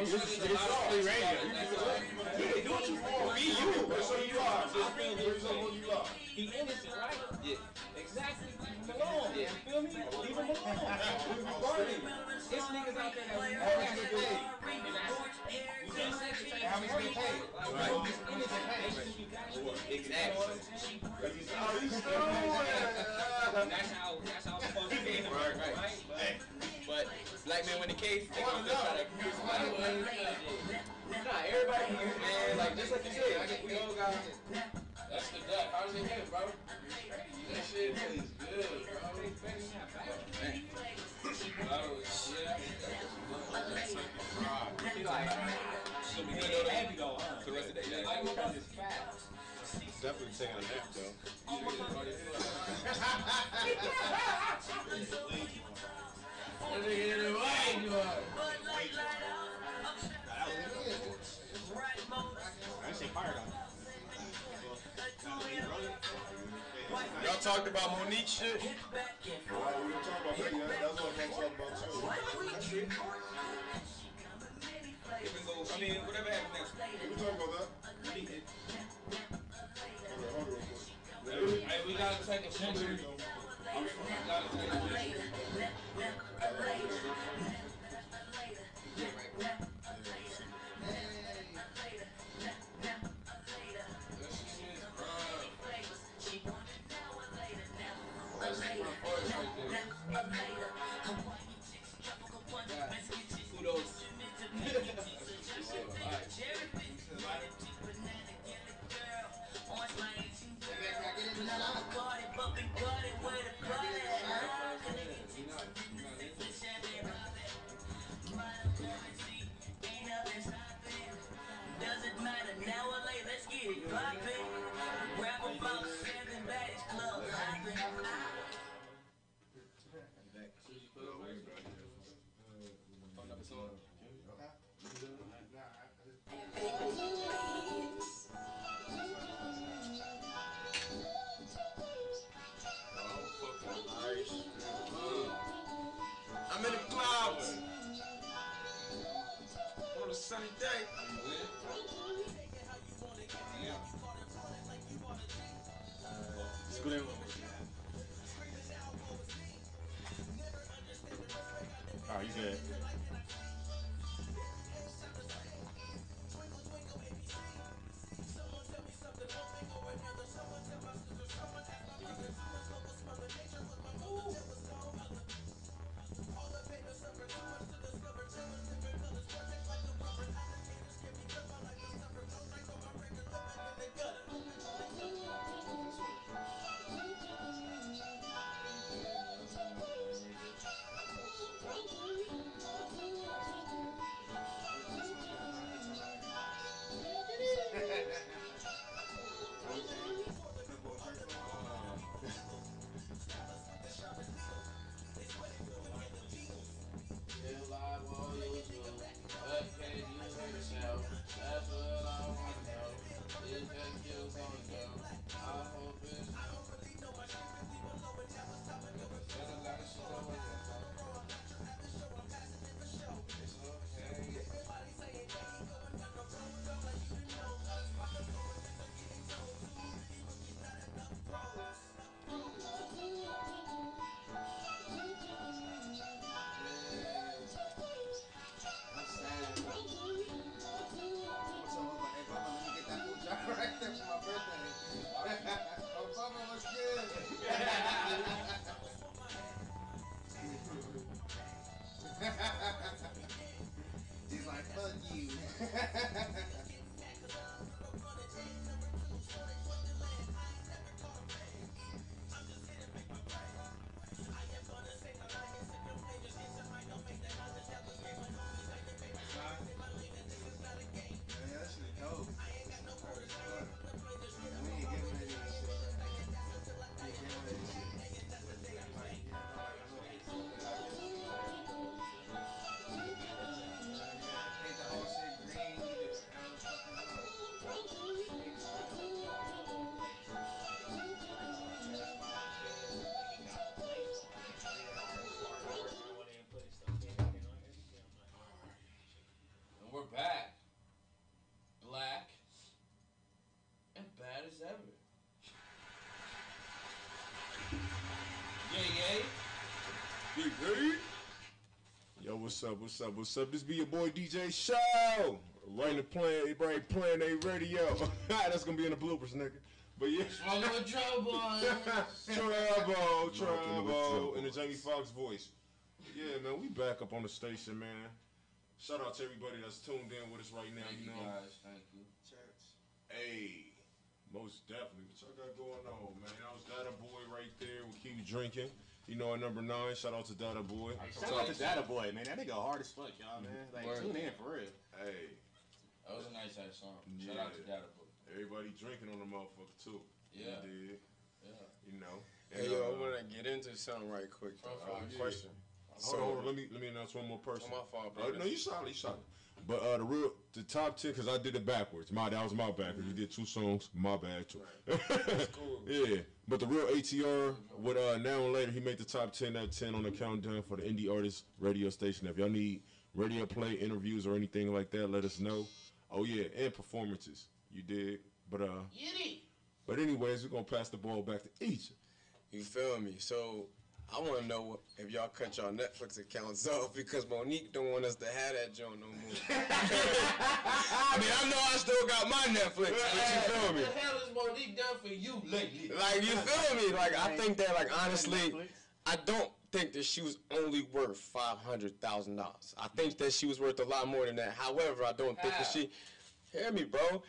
was saying a lot of free radio. Do what you want. Be you. That's what you are. He innocent, right? Yeah. Exactly. Leave him alone. You feel me? Leave him alone. There's niggas out there that we know that get paid. How much they paid? Exactly. That's how it's supposed to be. Right? But black men win the case. They gonna still try to accuse somebody. Nah, everybody here, man. Like just like you said, we all got. That's the duck. How does it hit, bro? That shit tastes good, bro. He like, She'll be he good ain't though. happy though, huh? For the rest of the day. Like, because it's fat. Definitely taking a nap though. I say fire though. Y'all talked about Monique shit. We were talking about that, yeah. That's what I'm talking about too. I mean, whatever happens next. We talking about that? Hold on real quick. Hey, we gotta take a picture. We gotta take a picture. Right there for my birthday. Oh, Bubba, what's good? He's like, fuck you. Yeah, that shit dope. Hard as fuck. We ain't getting ready to this shit, bro. We ain't getting ready to this shit. Like, yeah, like a little paint the whole shit green. You do whatever the fuck you want. And we're back. Black and bad as ever. Yay. Yo, what's up? What's up? What's up? This be your boy DJ Show. Right playing a radio. That's gonna be in the bloopers, nigga. But yeah. Smoking with trouble. Trouble, in the Jamie Foxx voice. Yeah, man, we back up on the station, man. Shout out to everybody that's tuned in with us right now. Thank you know, guys. Thank you. Church. hey, most definitely. What y'all got going on, man? That was Data Boy right there. We keep drinking. You know, at number 9. Shout out to Data Boy. Shout out to Data Boy, man. That nigga hard as fuck, y'all, man. Like, Word. tune in for real. Hey, That was a nice ass song. Yeah. Shout out to Data Boy. everybody drinking on the motherfucker too. Yeah. You dig? Yeah. You know. Hey, yo, I want to get into something right quick. Yeah. Question. Hold on, let me announce one more person. Oh, my fault, bro. No, you solid. But the top 10, because I did it backwards. That was my backwards. You did 2 songs. My bad too. Cool. Yeah, but the real ATR with Now and Later, he made the top 10 out of 10 on the countdown for the indie artist radio station. If y'all need radio play, interviews, or anything like that, let us know. Oh yeah, and performances. You did. But anyways, we're gonna pass the ball back to each. You feel me? So I want to know if y'all cut y'all Netflix accounts off because Monique don't want us to have that joint no more. I mean, I know I still got my Netflix, but you feel me? What the hell has Monique done for you lately? Like, you feel me? Like, I think that, like, honestly, I don't think that she was only worth $500,000. I think that she was worth a lot more than that. However, I don't think that she... Hear me, bro.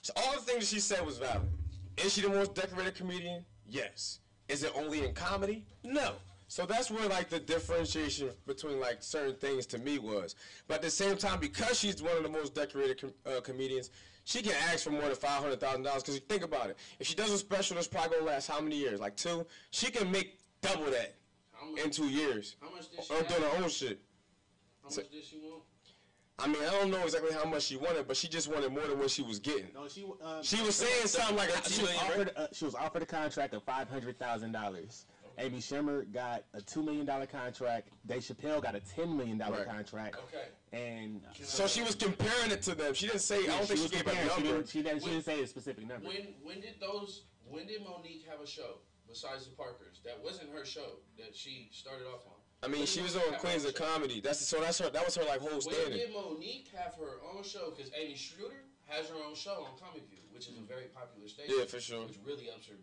So all the things that she said was valid. Is she the most decorated comedian? Yes. Is it only in comedy? No. So that's where, like, the differentiation between, like, certain things to me was. But at the same time, because she's one of the most decorated comedians, she can ask for more than $500,000. Because think about it. If she does a special that's probably going to last how many years? Like 2? She can make double that in 2 years. How much did she Or doing her own shit. How much did she want? I mean, I don't know exactly how much she wanted, but she just wanted more than what she was getting. No, she was saying something like she was offered a contract of $500,000. Amy Schumer got a $2 million contract. Dave Chappelle got a $10 million contract. Okay. And so she was comparing it to them. She didn't say. I don't think she gave a number. She didn't say a specific number. When did Monique have a show besides the Parkers? That wasn't her show that she started off on. I mean, she was on Queens of Comedy. That was her like whole standing. When did Monique have her own show? Because Amy Schroeder has her own show on Comic View, which is a very popular station. Yeah, for sure. Which really ups her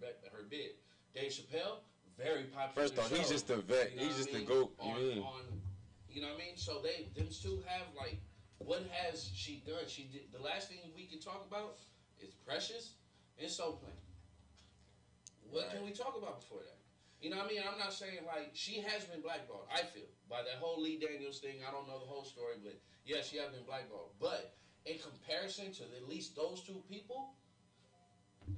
bid. Dave Chappelle, very popular. First off, he's just the vet. He's just the GOAT. You know what I mean? So them two have, like, what has she done? She did. The last thing we can talk about is Precious and Soul Plane. What can we talk about before that? You know what I mean? I'm not saying, like, she has been blackballed, I feel, by that whole Lee Daniels thing. I don't know the whole story, but yeah, she has been blackballed. But in comparison to at least those 2 people,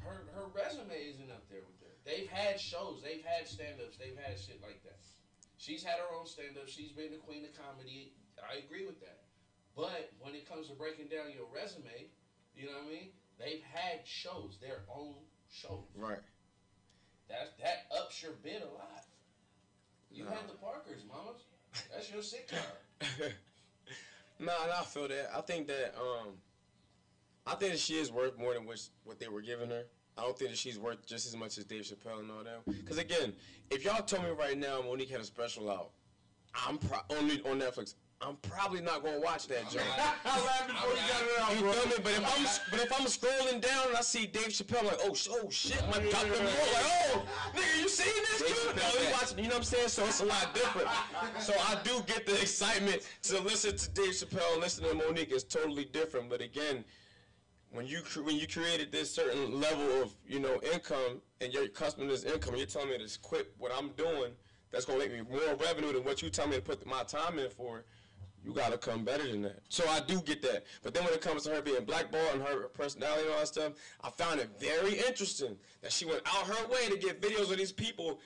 her resume isn't up there with them. They've had shows, they've had stand-ups, they've had shit like that. She's had her own stand-up, she's been the queen of comedy. I agree with that. But when it comes to breaking down your resume, you know what I mean? They've had shows, their own shows. Right. That ups your bid a lot. You had the Parkers, mamas. That's your sitcom. Nah, I feel that. I think that she is worth more than what they were giving her. I don't think that she's worth just as much as Dave Chappelle and all that. Because again, if y'all told me right now Monique had a special out, I'm only on Netflix, I'm probably not gonna watch that joint. I laughed before you got it out, You bro. feel me? But if I'm scrolling down and I see Dave Chappelle, like, oh shit, my Dr. Moore, like, oh, nigga, you seen this dude? No, he watching, you know what I'm saying? So it's a lot different. So I do get the excitement to listen to Dave Chappelle, listen to Monique. It's totally different. But again, when you created this certain level of, you know, income and your customer is income, you're telling me to quit what I'm doing, that's gonna make me more revenue than what you tell me to put my time in for. You gotta come better than that. So I do get that. But then when it comes to her being blackballed and her personality and all that stuff, I found it very interesting that she went out her way to get videos of these people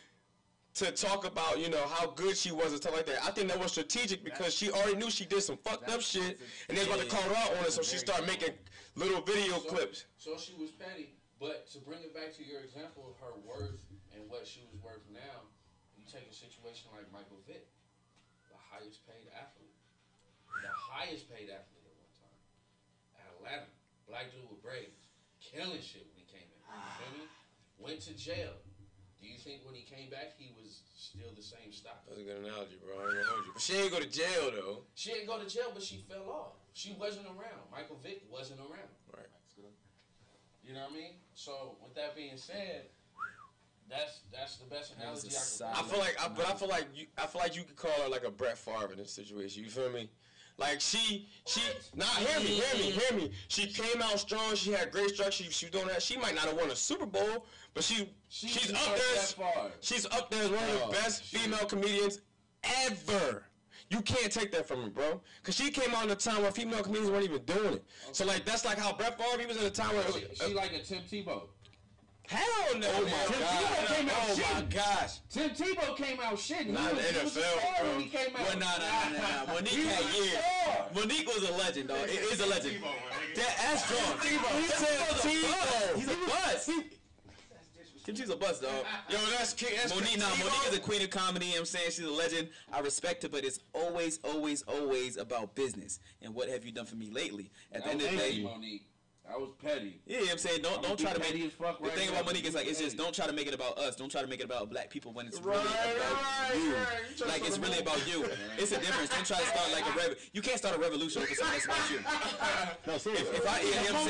to talk about, you know, how good she was and stuff like that. I think that was strategic because she already knew she did some fucked up shit and they was about to call her out on it, so she started making little video clips. So she was petty. But to bring it back to your example of her worth and what she was worth now, you take a situation like Michael Vick, the highest paid athlete. The highest paid athlete at one time. At Atlanta. Black dude with braids. Killing shit when he came in. You feel me? Went to jail. Do you think when he came back he was still the same stock? That's a good analogy, bro. I ain't gonna hold you. But she ain't go to jail, though. She didn't go to jail, but she fell off. She wasn't around. Michael Vick wasn't around. Right. You know what I mean? So with that being said, that's the best analogy I can. I feel like you could call her like a Brett Favre in this situation. You feel me? Like hear me. She came out strong. She had great structure. She was doing that. She might not have won a Super Bowl, but she's up there. She's up there as one of the best female comedians ever. You can't take that from her, bro. Cause she came out in a time where female comedians weren't even doing it. Okay. So like that's like how Brett Favre was in a time where she like a Tim Tebow. Hell no! Oh my gosh! Tim Tebow came out shitting. Not the NFL, bro. When he came out. Well, no. Monique had years. Monique was a legend, dog. It is a legend. That's strong. Tebow. He's a bust. Kim Chi's a bust, dog. Yo, that's Monique. Nah, Monique is a queen of comedy. You know what I'm saying? She's a legend. I respect her, but it's always about business. And what have you done for me lately? At the end of the day, Monique. I was petty. Yeah, you know what I'm saying? Don't try to make it. The thing about Monique is like, it's just don't try to make it about us. Don't try to make it about black people when it's really about you. Like, it's really about you. It's a difference. Don't try to start like a you can't start a revolution over something that's about you. No, seriously. You know what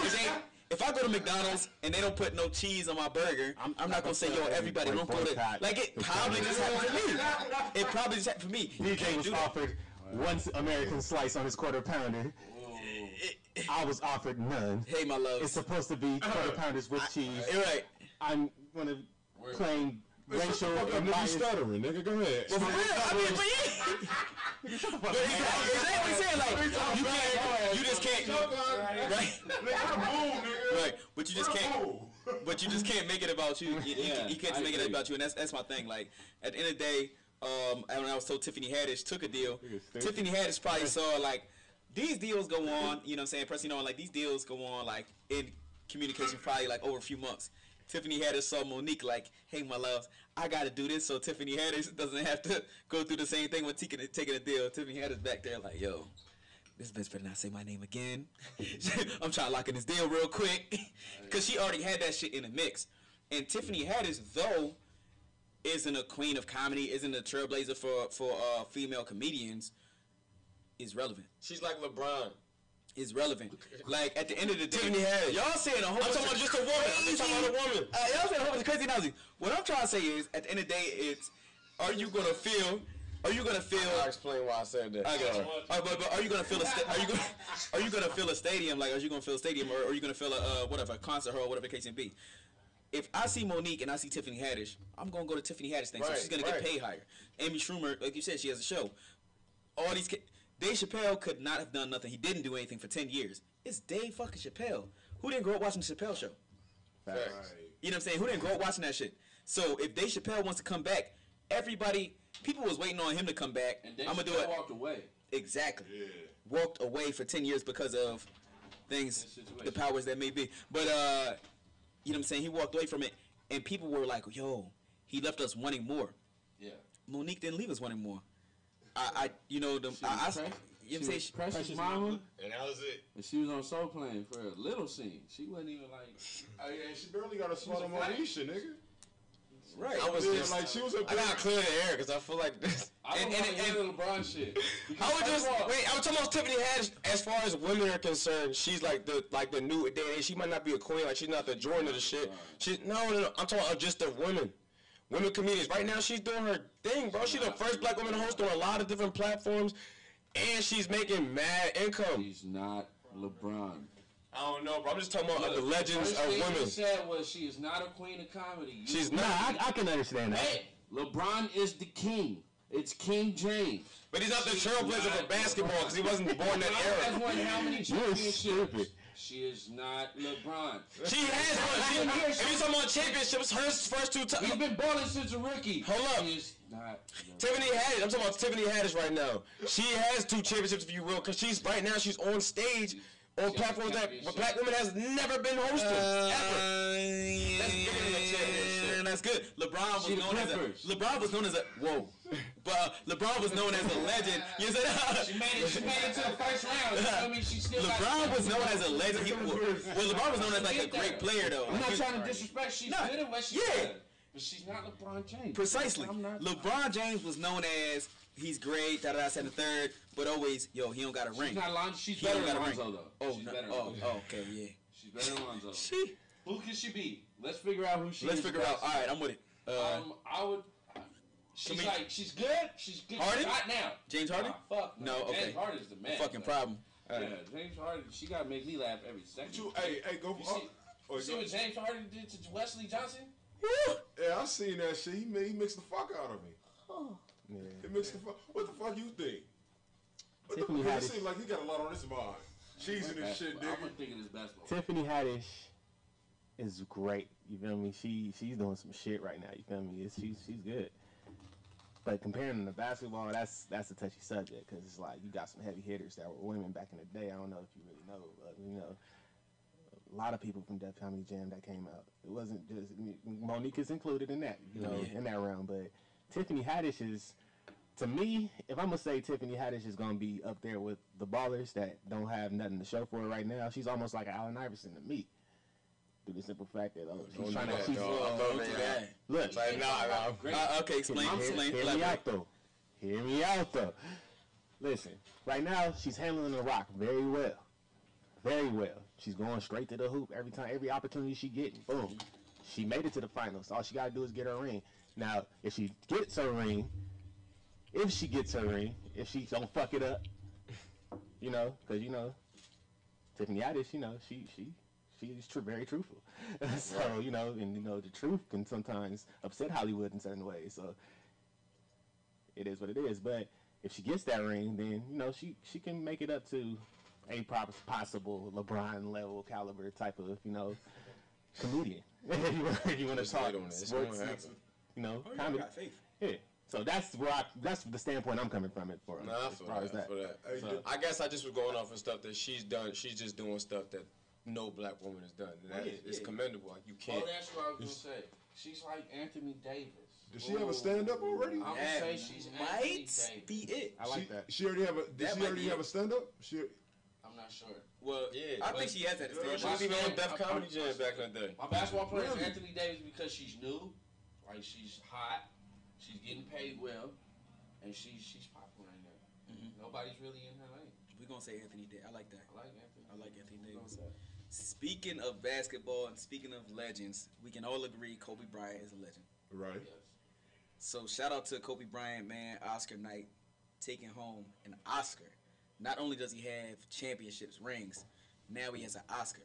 I'm saying? If I go to McDonald's and they don't put no cheese on my burger, I'm not gonna say, yo, everybody don't go to. Like, it probably just happened for me. It probably just happened for me. DJ was offered one American slice on his quarter pounder. I was offered none. Hey, my love. It's supposed to be quarter pounders with cheese. You're right. I'm gonna claim racial bias. Stuttering, nigga. Go ahead. Well, for real, I mean, but exactly what I'm saying. Like, you just can't. Right. Right. But you just can't make it about you. You can't just make it about you, and that's my thing. Like, at the end of the day, when I was told Tiffany Haddish took a deal, Tiffany Haddish probably saw like. These deals go on, you know what I'm saying, pressing on, like, these deals go on, like, in communication probably, like, over a few months. Tiffany Haddish saw Monique, like, hey, my loves, I got to do this so Tiffany Haddish doesn't have to go through the same thing when taking a deal. Tiffany Haddish back there like, yo, this bitch better not say my name again. I'm trying to lock in this deal real quick. Because she already had that shit in the mix. And Tiffany Haddish, though, isn't a queen of comedy, isn't a trailblazer for female comedians, is relevant. She's like LeBron. Is relevant. Like, at the end of the day, Tiffany Haddish. Y'all saying a whole bunch of I'm talking about a woman. Y'all saying a whole bunch of crazy analogies. What I'm trying to say is, at the end of the day, it's, are you gonna feel? I'll explain why I said that. But are you gonna feel are you gonna fill a stadium? Like, are you gonna fill a stadium, or are you gonna fill a concert hall, whatever the case may be? If I see Monique and I see Tiffany Haddish, I'm gonna go to Tiffany Haddish thing. So she's gonna get paid higher. Amy Schumer, like you said, she has a show. All these Dave Chappelle could not have done nothing. He didn't do anything for 10 years. It's Dave fucking Chappelle. Who didn't grow up watching the Chappelle show? Right. You know what I'm saying? Who didn't grow up watching that shit? So if Dave Chappelle wants to come back, people was waiting on him to come back. And Dave I'm gonna Chappelle do it. walked away. Exactly. Yeah. Walked away for 10 years because of things, the powers that may be. But, you know what I'm saying? He walked away from it, and people were like, yo, he left us wanting more. Yeah. Monique didn't leave us wanting more. Precious Mama, and that was it. and she was on Soul Plane for a little scene. She wasn't even like. Hey, she barely got a slot on Moesha, nigga. Right. I was Yeah, just like she was up I there. gotta clear the air because I feel like this. I don't want to hear the LeBron shit. I was just wait. I was talking about Tiffany Haddish. As far as women are concerned, she's like the new day. She might not be a queen. Like she's not the Jordan of the shit. No. I'm talking about just the women. Women comedians. Right now, she's doing her thing, bro. She's the first black woman to host on a lot of different platforms, and she's making mad income. She's not LeBron. I don't know, bro. I'm just talking about the legends First of thing women. you said was she is not a queen of comedy. She's Nah, not. I can understand that. Hey, LeBron is the king. It's King James. But he's not the trailblazer for basketball because he wasn't born in that LeBron has era. won how many You're championships? stupid. She is not LeBron. She has one. If you talking about championships, her first two He's times. been balling since a rookie. Hold up. She is not LeBron. Tiffany Haddish. I'm talking about Tiffany Haddish right now. She has 2 championships, if you will, because she's right now she's on stage on platforms that black women has never been hosting ever. Let's give him a championship. That's good. LeBron was known as a whoa. But LeBron was known as a legend. You said She made it to the first round. You feel me? She still LeBron was known as a legend. Well, LeBron was known as like a great player though. I'm not trying to disrespect. She's good at what she does. But she's not LeBron James. Precisely. I'm not. LeBron James was known as he's great, said the third, but always, he don't got a ring. She's not Lonzo. She's He better don't than got a ring. Lonzo though. Oh, she's no. better than Oh, Lonzo. okay, yeah. She's better than Lonzo. She. Who can she be? Let's figure out who she is. Let's figure out. All right, I'm with it. I would. She's like, she's good. She's good. Harden? She's hot now. James Harden? Fuck No, okay. James Harden is the man. Fucking problem. Yeah, James Harden. She gotta make me laugh every second. Hey, go. You see what James Harden did to Wesley Johnson? Yeah, I seen that shit. He mixed the fuck out of me. Yeah. He mixed the fuck. What the fuck you think? Tiffany It Haddish. seems like he got a lot on his mind. Cheesing this shit, I'm nigga. gonna think of this basketball. Tiffany Haddish is great. You feel me? She's doing some shit right now. You feel me? She's good. But comparing to basketball, that's a touchy subject because it's like you got some heavy hitters that were women back in the day. I don't know if you really know, but a lot of people from Def Comedy Jam that came out. It wasn't just Monique is included in that, in that round. But Tiffany Haddish is, to me, if I'm gonna say Tiffany Haddish is gonna be up there with the ballers that don't have nothing to show for it right now, she's almost like Allen Iverson to me. Through the simple fact that she's trying to keep. Look, Okay, explain. Hear me out though. Listen, right now she's handling the rock very well. Very well. She's going straight to the hoop every opportunity she getting. Boom. She made it to the finals. All she gotta do is get her ring. Now, if she gets her ring, if she don't fuck it up, because Tiffany Haddish, she's very truthful. So, the truth can sometimes upset Hollywood in certain ways. So it is what it is. But if she gets that ring, then, she can make it up to a possible LeBron level caliber type of, comedian. if you want to talk on this. sports, comedy. Got faith. Yeah. So that's the standpoint I'm coming from it for. Nah, I feel that. Hey, So, I guess I just was going off of stuff that she's done. She's just doing stuff that no black woman has done. And that is commendable. Like, you can't. Oh, that's what I was gonna say. She's like Anthony Davis. Does she have a stand up already? I'm gonna say she's Anthony Might Davis. be it. I like that. She already have a. Did she already have a stand up? I'm not sure. Well, Yeah, I think she has that. She was even on Def Comedy Jam back in the day. My basketball player is Anthony Davis because she's new, like she's hot, she's getting paid well, and she's popular in there. Nobody's really in her lane. We're gonna say Anthony Davis. I like that. I like Anthony. I like Anthony Davis. Speaking of basketball and speaking of legends, we can all agree Kobe Bryant is a legend. Right. Yes. So shout out to Kobe Bryant, man. Oscar night, taking home an Oscar. Not only does he have championships, rings, now he has an Oscar.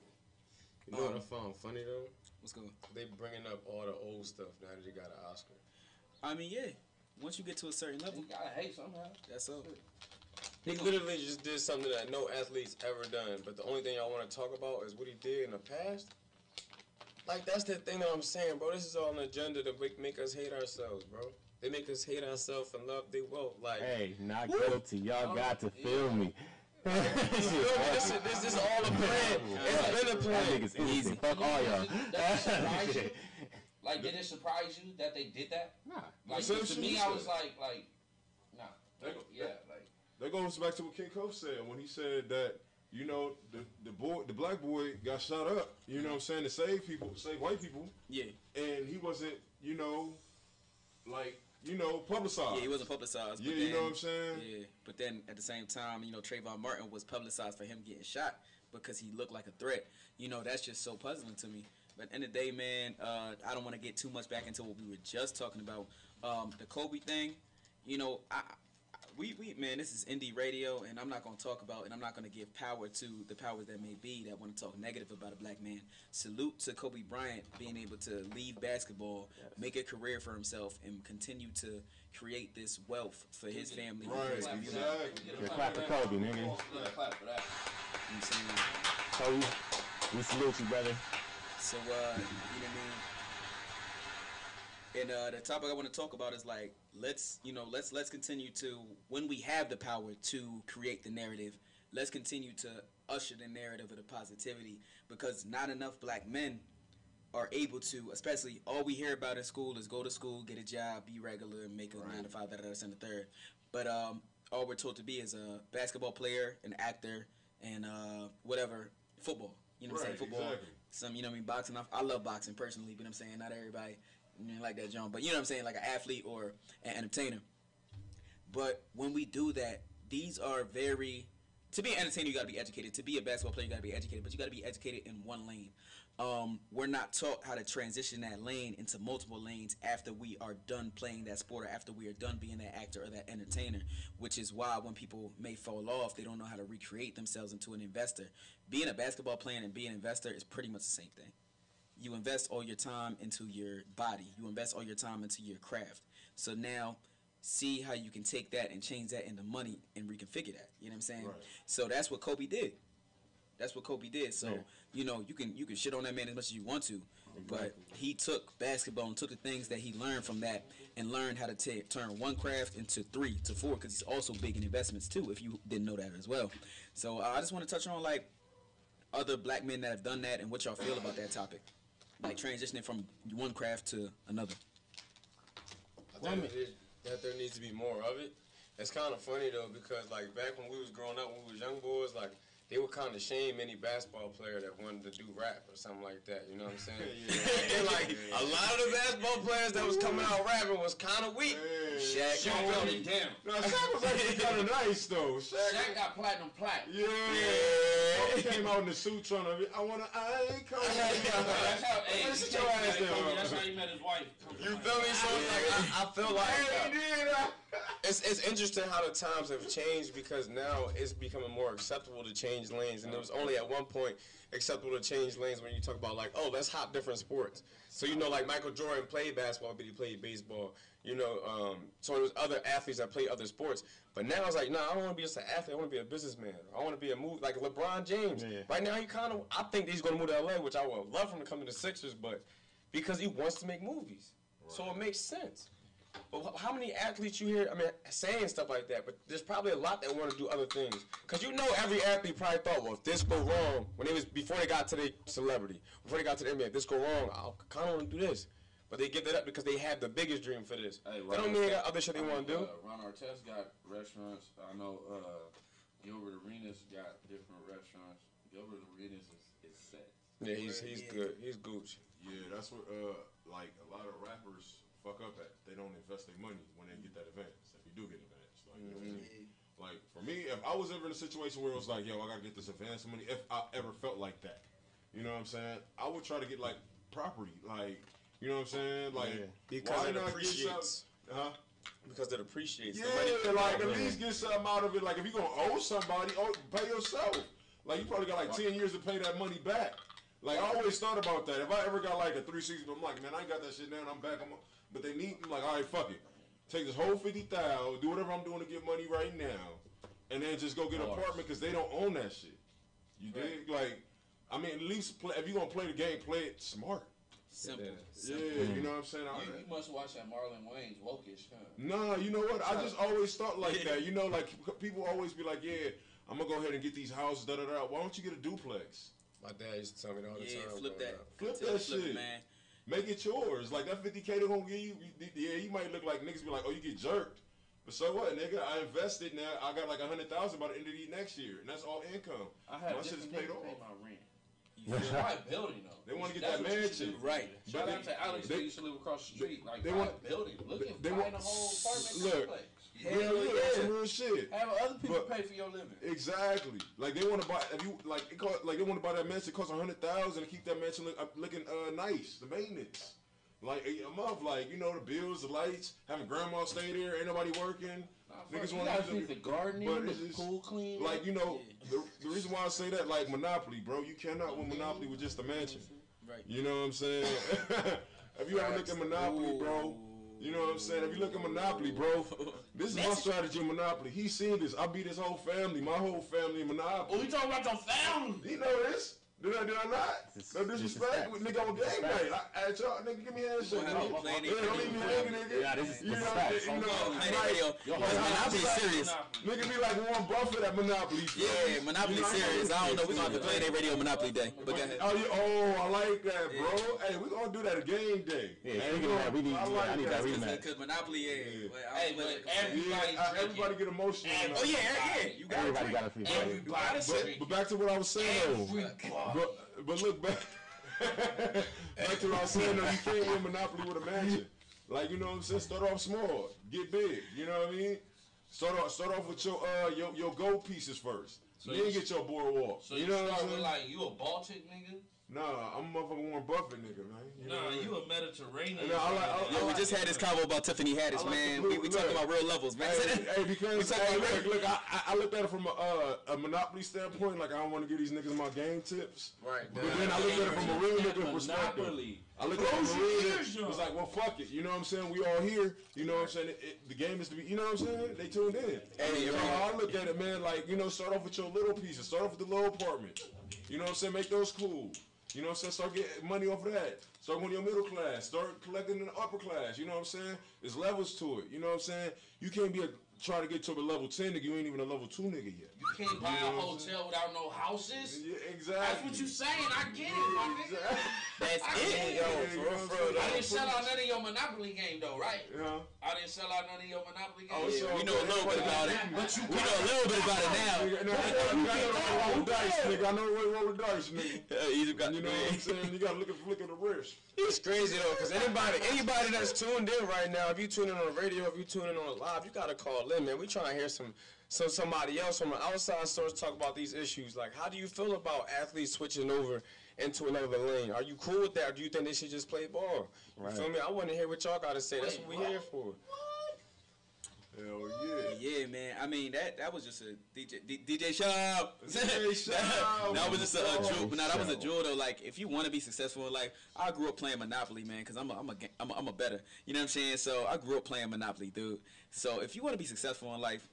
You know what I found funny though? What's going on? They bringing up all the old stuff now that he got an Oscar. I mean, yeah. Once you get to a certain level, You gotta hate somehow. that's all. He literally just did something that no athlete's ever done. But the only thing I want to talk about is what he did in the past. Like, that's the thing that I'm saying, bro. This is all an agenda to make us hate ourselves, bro. They make us hate ourselves and love they will. Like, Hey, not guilty. Y'all got to feel me. this is all a plan. It's been a That plan. nigga's easy. Fuck all y'all. That surprised you? Like, did it surprise you that they did that? Nah. Like, Same to shit me, he I said. was like, nah. Yeah, like. That goes back to what King Kof said when he said that you know, the black boy got shot up, you know what I'm saying, to save people, save white people. Yeah. And he wasn't, you know, like, you know, publicized. Yeah, he wasn't publicized. Yeah, but then, you know what I'm saying? Yeah, but then at the same time, you know, Trayvon Martin was publicized for him getting shot because he looked like a threat. You know, that's just so puzzling to me. But at the end of the day, man, I don't want to get too much back into what we were just talking about. The Kobe thing, you know, we man, this is indie radio, and I'm not going to talk about, and I'm not going to give power to the powers that may be that want to talk negative about a black man. Salute to Kobe Bryant being able to leave basketball, make a career for himself, and continue to create this wealth for his family. Right, His exactly. Yeah, clap for Kobe, nigga. Yeah, clap for that. You know what I'm saying? Kobe, we salute you, brother. So, you know what I mean? And the topic I want to talk about is like, let's continue to, when we have the power to create the narrative, let's continue to usher the narrative of the positivity, because not enough black men are able to, especially all we hear about in school is go to school, get a job, be regular, and make a 9 to 5, and the third. But all we're told to be is a basketball player, an actor, and whatever, football. You know what I'm saying? Football. Exactly. Some, you know what I mean, boxing. I love boxing personally, but I'm saying not everybody like that, John. But you know what I'm saying, like an athlete or an entertainer. But when we do that, these are very. To be an entertainer, you got to be educated. To be a basketball player, you got to be educated. But you got to be educated in one lane. We're not taught how to transition that lane into multiple lanes after we are done playing that sport, or after we are done being that actor or that entertainer, which is why when people may fall off, they don't know how to recreate themselves into an investor. Being a basketball player and being an investor is pretty much the same thing. You invest all your time into your body. You invest all your time into your craft. So now, see how you can take that and change that into money and reconfigure that. You know what I'm saying? Right. So that's what Kobe did. That's what Kobe did. So, you know, you can shit on that man as much as you want to, but he took basketball and took the things that he learned from that and learned how to turn one craft into 3 to 4, because he's also big in investments too, if you didn't know that as well. So I just want to touch on like other black men that have done that and what y'all feel about that topic, like transitioning from one craft to another. I think that there needs to be more of it. It's kind of funny though, because like back when we was growing up, when we was young boys, like they would kind of shame any basketball player that wanted to do rap or something like that. You know what I'm saying? And like a lot of the basketball players that was coming out rapping was kind of weak. Shaq Shaq it down. No, Shaq was actually kind of nice though. Shaq got platinum plaque. Yeah. He came out in the suit trying to be, I want an icon. That's how, hey, Sit your ass down. that's how he met his wife. You feel me? So like I feel like it's interesting how the times have changed, because now it's becoming more acceptable to change lanes, and it was only at one point acceptable to change lanes when you talk about like, oh, let's hop different sports. So you know, like Michael Jordan played basketball, but he played baseball. You know, so there was other athletes that played other sports. But now it's like, no, I don't want to be just an athlete. I want to be a businessman. I want to be a move like LeBron James. Yeah. Right now, I think he's going to move to LA, which I would love for him to come to the Sixers, but because he wants to make movies, so it makes sense. But how many athletes you hear, saying stuff like that, but there's probably a lot that want to do other things. Because you know every athlete probably thought, well, if this go wrong, before they got to the celebrity, before they got to the NBA, if this go wrong, I kind of want to do this. But they give that up because they have the biggest dream for this. Hey, that don't mean they got other shit they want to do. Ron Artest got restaurants. I know Gilbert Arenas got different restaurants. Gilbert Arenas is set. Yeah, he's good. He's gooch. Yeah, that's what like a lot of rappers fuck up at. They don't invest their money when they get that advance. If you do get advance, like you know what I mean? Like for me, if I was ever in a situation where it was like, yo, I gotta get this advance money, if I ever felt like that, you know what I'm saying? I would try to get like property, like you know what I'm saying? Like because it not appreciates. Because it appreciates. Yeah, like at least get something out of it. Like if you're gonna owe somebody, pay yourself. Like you probably got like 10 years to pay that money back. Like I always thought about that. If I ever got like a 360, I'm like, man, I ain't got that shit now. I'm back. But they need. I'm like, all right, fuck it. Take this whole 50,000, do whatever I'm doing to get money right now, and then just go get an apartment because they don't own that shit. You dig? Like, I mean, at least if you're gonna play the game, play it smart. Simple. Yeah, you know what I'm saying? You must watch that Marlon Wayne's Wokish, huh? Nah, you know what? I just always thought like that. You know, like people always be like, yeah, I'm gonna go ahead and get these houses, da da da. Why don't you get a duplex? My dad used to tell me that all the time. Flip that shit, man. Make it yours. Like that 50K they're gonna give you. Yeah, you might look like niggas be like, oh, you get jerked. But so what, nigga? I invested now. I got like 100,000 by the end of the next year, and that's all income. I have my shit is paid off. pay my rent. It's my building though. They want to get that mansion, right? Shout out to Alex. They used to live across the street. Like they buy want a building. Look at they buying want- a whole apartment look. complex. Some real shit. Have other people But- pay for your living. Exactly. Like they want to buy. If you like, it cost, like they want to buy that mansion. It costs 100,000 to keep that mansion looking nice. The maintenance, like a month. Like you know the bills, the lights, having grandma stay there, ain't nobody working. Niggas You want gotta to keep the gardening, but the it's just- pool clean. Like you know, the reason why I say that, like Monopoly, bro, you cannot win Monopoly with just a mansion. Right. You know what I'm saying? If you ever look at Monopoly, bro, you know what I'm saying? If you look at Monopoly, bro, this is my strategy in Monopoly. He seen this. I beat his whole family, my whole family in Monopoly. Oh, you talking about your family? You know this? Did I not? No disrespect. Nigga on game night. I asked y'all, nigga, give me a handshake. Well, Nigga. playing Yeah, it- don't leave me hanging, nigga. Yeah, this is You know, facts. you know, Playing like, radio. Monopoly is serious. nigga be like Warren Buffett at Monopoly. Yeah, Monopoly You know, serious. I don't know. We're gonna have to play that radio Monopoly day. But go ahead. I like that, bro. Hey, we gonna do that a game day. Yeah, speaking of that, we need. I need that rematch. Because Monopoly, Yeah. Hey, but everybody's Everybody get emotional. Oh yeah. You got Everybody got a free play. Everybody But back to what I was saying though. But look back. Back to what I was saying though. You can't win Monopoly with a mansion. Like you know what I'm saying. Start off small, get big. You know what I mean. Start off with your gold pieces first. So Then you- get your boardwalk. So you you know what I'm start with saying? like you a Baltic nigga? Nah, I'm a motherfucking Warren Buffett nigga, man. You know Nah, what I mean? you a Mediterranean. Yeah, I Yeah, we just had this convo about Tiffany Haddish, I like man. the We blue- talking look. about real levels, man. Hey, because talking hey, about look, I looked at it from a Monopoly standpoint. Like I don't want to give these niggas my game tips. Right. But then I looked at it from a real nigga perspective. Monopoly. I looked at it Close from a your real ears, nigga. John. It's like, well, fuck it. You know what I'm saying? We all here. You know what I'm saying? The game is to be. You know what I'm saying? They tuned in. Hey, so I look at it, man. Like you know, start off with your little pieces. Start off with the little apartment. You know what I'm saying? Make those cool. You know what I'm saying? Start getting money off of that. Start going to your middle class. Start collecting in the upper class. You know what I'm saying? There's levels to it. You know what I'm saying? You can't be try to get to a level 10 nigga. You ain't even a level 2 nigga yet. You can't buy a hotel without no houses. Yeah, exactly. That's what you saying. I get it, my nigga. That's I it. get it. Yeah, you know what I'm saying? I didn't sell out none of your Monopoly game though, right? Yeah. I didn't sell out none of your Monopoly game. Oh, it's all We know a little bit about it. But you We know a little bit about it now. Nigga, you gotta roll the dice, nigga. I know the way to roll the dice, nigga. You got You know what I'm saying? You gotta look at the wrist. It's crazy though, because anybody that's tuned in right now, if you tune in on the radio, if you tune in on the live, you gotta call in, man. We trying to hear somebody else from an outside source talk about these issues. Like, how do you feel about athletes switching over into another lane? Are you cool with that, or do you think they should just play ball? You feel me? I want to hear what y'all gotta say. That's what we here for. Hell yeah. Yeah, man. I mean, that was just a DJ Shop. DJ Shop. That was just a jewel. But no, that was a jewel though. Like, if you want to be successful in life, I grew up playing Monopoly, man, because I'm a better. You know what I'm saying? So I grew up playing Monopoly, dude. So if you want to be successful in life,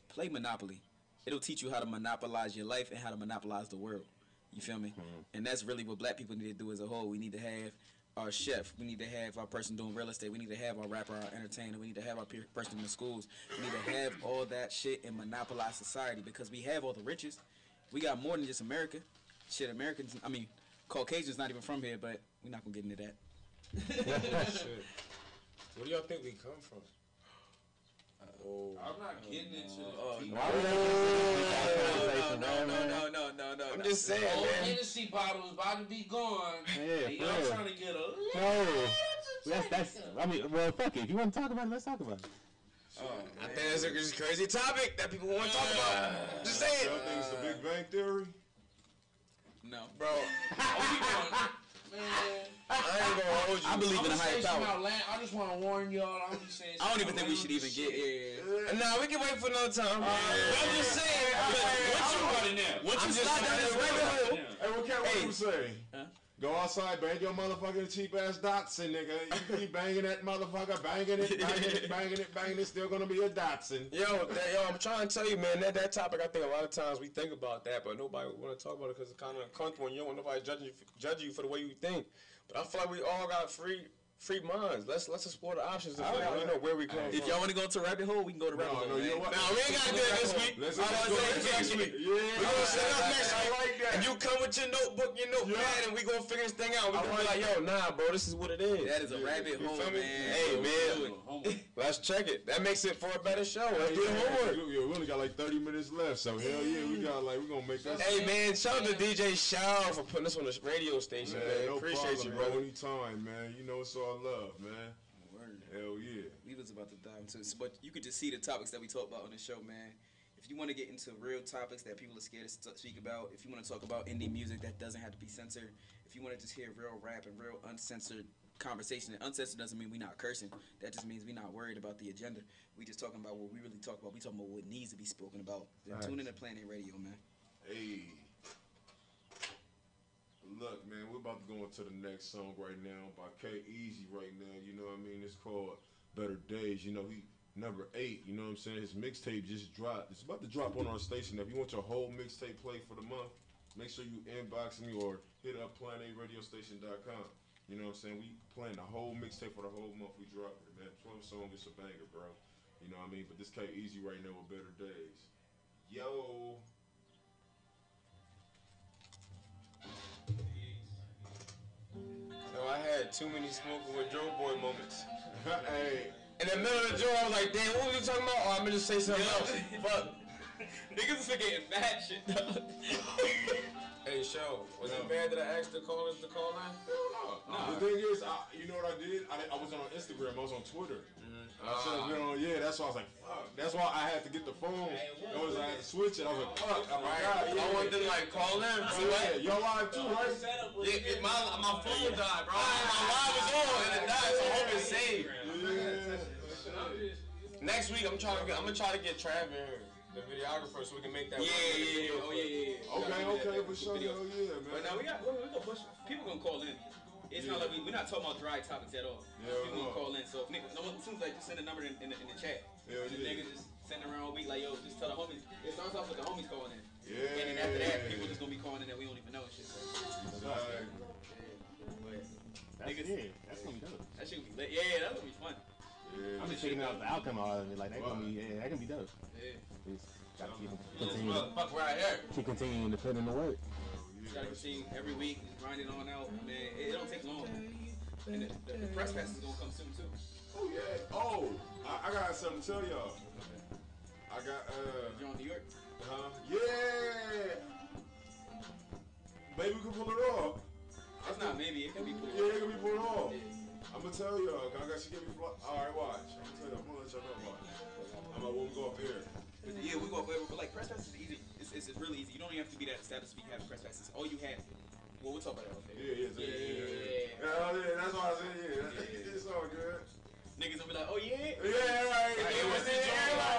play Monopoly. It'll teach you how to monopolize your life and how to monopolize the world. You feel me? And that's really what black people need to do as a whole. We need to have our chef. We need to have our person doing real estate. We need to have our rapper, our entertainer. We need to have our person in the schools. We need to have all that shit and monopolize society because we have all the riches. We got more than just America. Shit, Americans, I mean, Caucasians not even from here, but we're not going to get into that. Shit. Where do y'all think we come from? I'm not getting into this. Why would No. I'm just saying, Old man. Hennessy bottle is about to be gone. Yeah, And y'all for real. trying to get a little. No. That's. I mean, well, fuck it. If you want to talk about it, let's talk about it. I think that's a crazy topic that people want to talk about. Just say Y'all it. think it's the Big Bang Theory? No. Bro, Man, I ain't gonna hold you. I believe in a higher power. I just want to warn y'all. I'm just saying. I don't even think we should even get. Nah, we can wait for another time. I'm just saying. Once you just start down this rabbit hole, Hey, what can we say? Huh? Go outside, bang your motherfucking cheap ass Datsun, nigga. You keep banging that motherfucker, banging it, still gonna be a Datsun. Yo, I'm trying to tell you, man, that topic, I think a lot of times we think about that, but nobody want to talk about it because it's kind of uncomfortable and you don't want nobody judging you for the way you think. But I feel like we all got free free minds. Let's explore the options to figure out, you know, where we come from. If y'all want to go to rabbit hole, we can go to rabbit hole. No, you know what? Now, we ain't got to do it this week. Let's I was saying next week. Yeah. We gonna set up next I week. like that. And you come with your notebook, your notepad, and we gonna figure this thing out. We gonna be like, yo, nah, bro, this is what it is. That is a rabbit You hole, feel me? man. Hey, So man. Let's check it. That makes it for a better show. Let's do the homework. Yeah, we only got like 30 minutes left, so hell yeah, we gonna make that. Hey, man, shout out to DJ Shaw for putting us on the radio station, man. No Appreciate problem, you, bro. Anytime, man. You know it's all love, man. Hell yeah. We was about to dive into this, but you could just see the topics that we talk about on this show, man. If you want to get into real topics that people are scared to speak about, if you want to talk about indie music that doesn't have to be censored, if you want to just hear real rap and real uncensored conversation, and uncensored doesn't mean we're not cursing. That just means we're not worried about the agenda. We just talking about what we really talk about. We talking about what needs to be spoken about. Then tune in to Planet Radio, man. Hey. Look, man, we're about to go into the next song right now by K-Eazy right now. You know what I mean? It's called Better Days. You know, he number 8. You know what I'm saying? His mixtape just dropped. It's about to drop on our station. If you want your whole mixtape play for the month, make sure you inbox me or hit up PlanetRadiostation.com. You know what I'm saying? We playing the whole mixtape for the whole month. We dropped it, man. 12 songs, it's a banger, bro. You know what I mean? But this K-Eazy right now with Better Days. Yo. Yo, I had too many smoking with Joe Boy moments. Hey. In the middle of the joint, I was like, damn, what was you talking about? Oh, I'm gonna just say something else. Fuck. Niggas is forgetting mad shit, though. Hey, show, was it bad that I asked the callers to call in? No. The thing is, you know what I did? I wasn't on Instagram. I was on Twitter. I should have been on. Yeah, that's why I was like, fuck. That's why I had to get the phone. I had to switch it. I was like, fuck. I forgot. I wanted them like call in. See what? Y'all live too, right? Yeah, my phone died, bro. My live was on and it died, so I hope it's saved. Yeah. Next week, I'm gonna try to get Trav in here, the videographer, so we can make that. Yeah. Oh, yeah. Okay, for sure. Hell yeah, man. But now we gonna push. People gonna call in. It's not like we're not talking about dry topics at all. People gonna call in. So if niggas, it seems like just send a number in the chat. Hell The yeah. niggas just send around all week like, yo, just tell the homies. It starts off with the homies calling in. Yeah. And then after that, people just gonna be calling in that we don't even know and shit. So. Exactly. But That's niggas, it. That's gonna be dope. that shit gonna be lit. Yeah, that's gonna be fun. Yeah. I'm just checking out the outcome of all of it. Like that gonna be, that can be dope. Yeah. Just gotta Motherfucker right here. keep continuing to put in the work. You gotta continue every week, just grind it on out. Man, it don't take long. And the press pass is gonna come soon too. Oh yeah. Oh, I got something to tell y'all. I got You're on New York. Yeah. Maybe we can pull it off. It's not maybe. It can be cool. Yeah, it can be pulled off. I'm gonna tell y'all. I got she give me fly. All right, watch. I'm gonna tell y'all. I'm gonna let y'all know. Watch. I'm like, when we go up here. Yeah, we go. But like press pass is easy. It's really easy. You don't even have to be that established to have press passes. All you have. Well, we'll talk about that off there. Yeah. That's why I said yeah. It's all good. Niggas will be like, oh yeah. Yeah, right.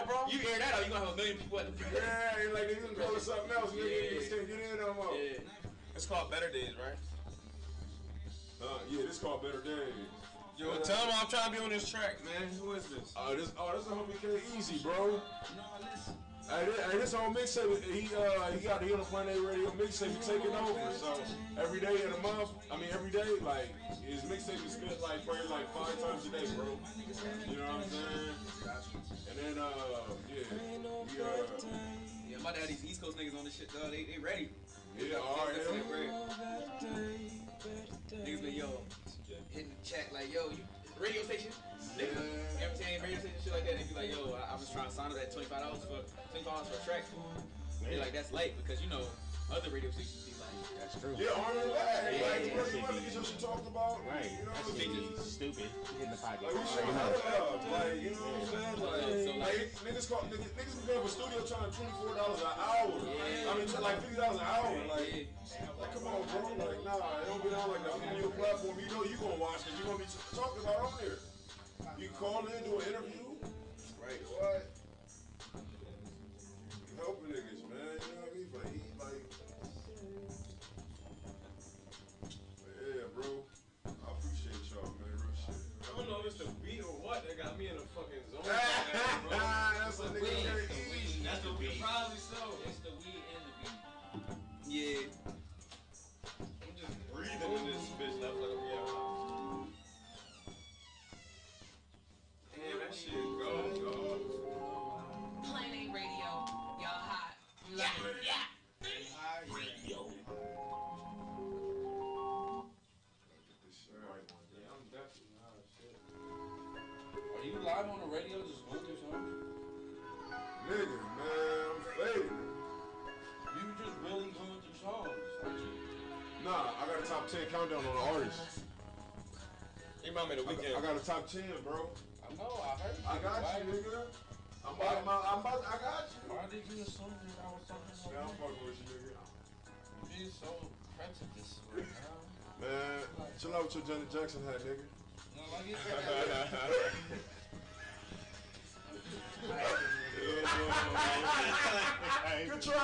Bro. You air that out, you gonna have a million people at the press. Yeah, like they gonna call it something else. Niggas can't get in no more. Yeah. It's called Better Days, right? Yeah, this called Better Days. Yo, tell him I'm trying to be on this track, man. Who is this? This a homie K-Eazy, bro. Hey, this whole mixtape, he got the Planet Radio mixtape taking over. So every day of the month, every day, like his mixtape is spent like probably like 5 times a day, bro. You know what I'm saying? And then Yeah, I'm about to have these East Coast niggas on this shit, dog. They ready. Yeah, all right. Niggas been hitting the chat like, yo, you radio station. Niggas, everything radio station shit like that. They be like, yo, I was trying to sign up at $25 for a track. They like that's late because other radio stations be like, That's true. Yeah, on the back. Like, you want to get your shit talked about. Right. You know That what I shit mean? be stupid. Get in the pocket. Like, we should have love. Like, you know what I'm saying? Like, niggas be paying for studio time $24 an hour. I mean, like $50 an hour. Like, come on, bro. Like, nah, it don't be down like that. I'm on your platform. You know you gonna watch because you gonna be talking about on there. You can call in, do an interview. right. What? Helping niggas, man. You know what I mean? But he like, yeah, bro. I appreciate y'all, man. Real shit. I don't know if it's the beat or what that got me in a fucking zone. That's a nigga very easy. That's the beat. Probably so. It's the weed and the beat. Yeah. I'm just breathing in this bitch. That's like, yeah. vibe on the radio, just going through songs? Nigga, man, I'm faded. You just really going through songs, aren't you? Nah, I got a top 10 countdown on the artist. Remind me of the weekend. I got a top 10, bro. I know, I heard you. I got Why- you, nigga. I got you. Why did you assume that I was talking about Yeah, I'm you? fucking with you, nigga. Being so prejudiced right now. Man, chill out with your Janet Jackson hat, nigga. No, like it. Good try. I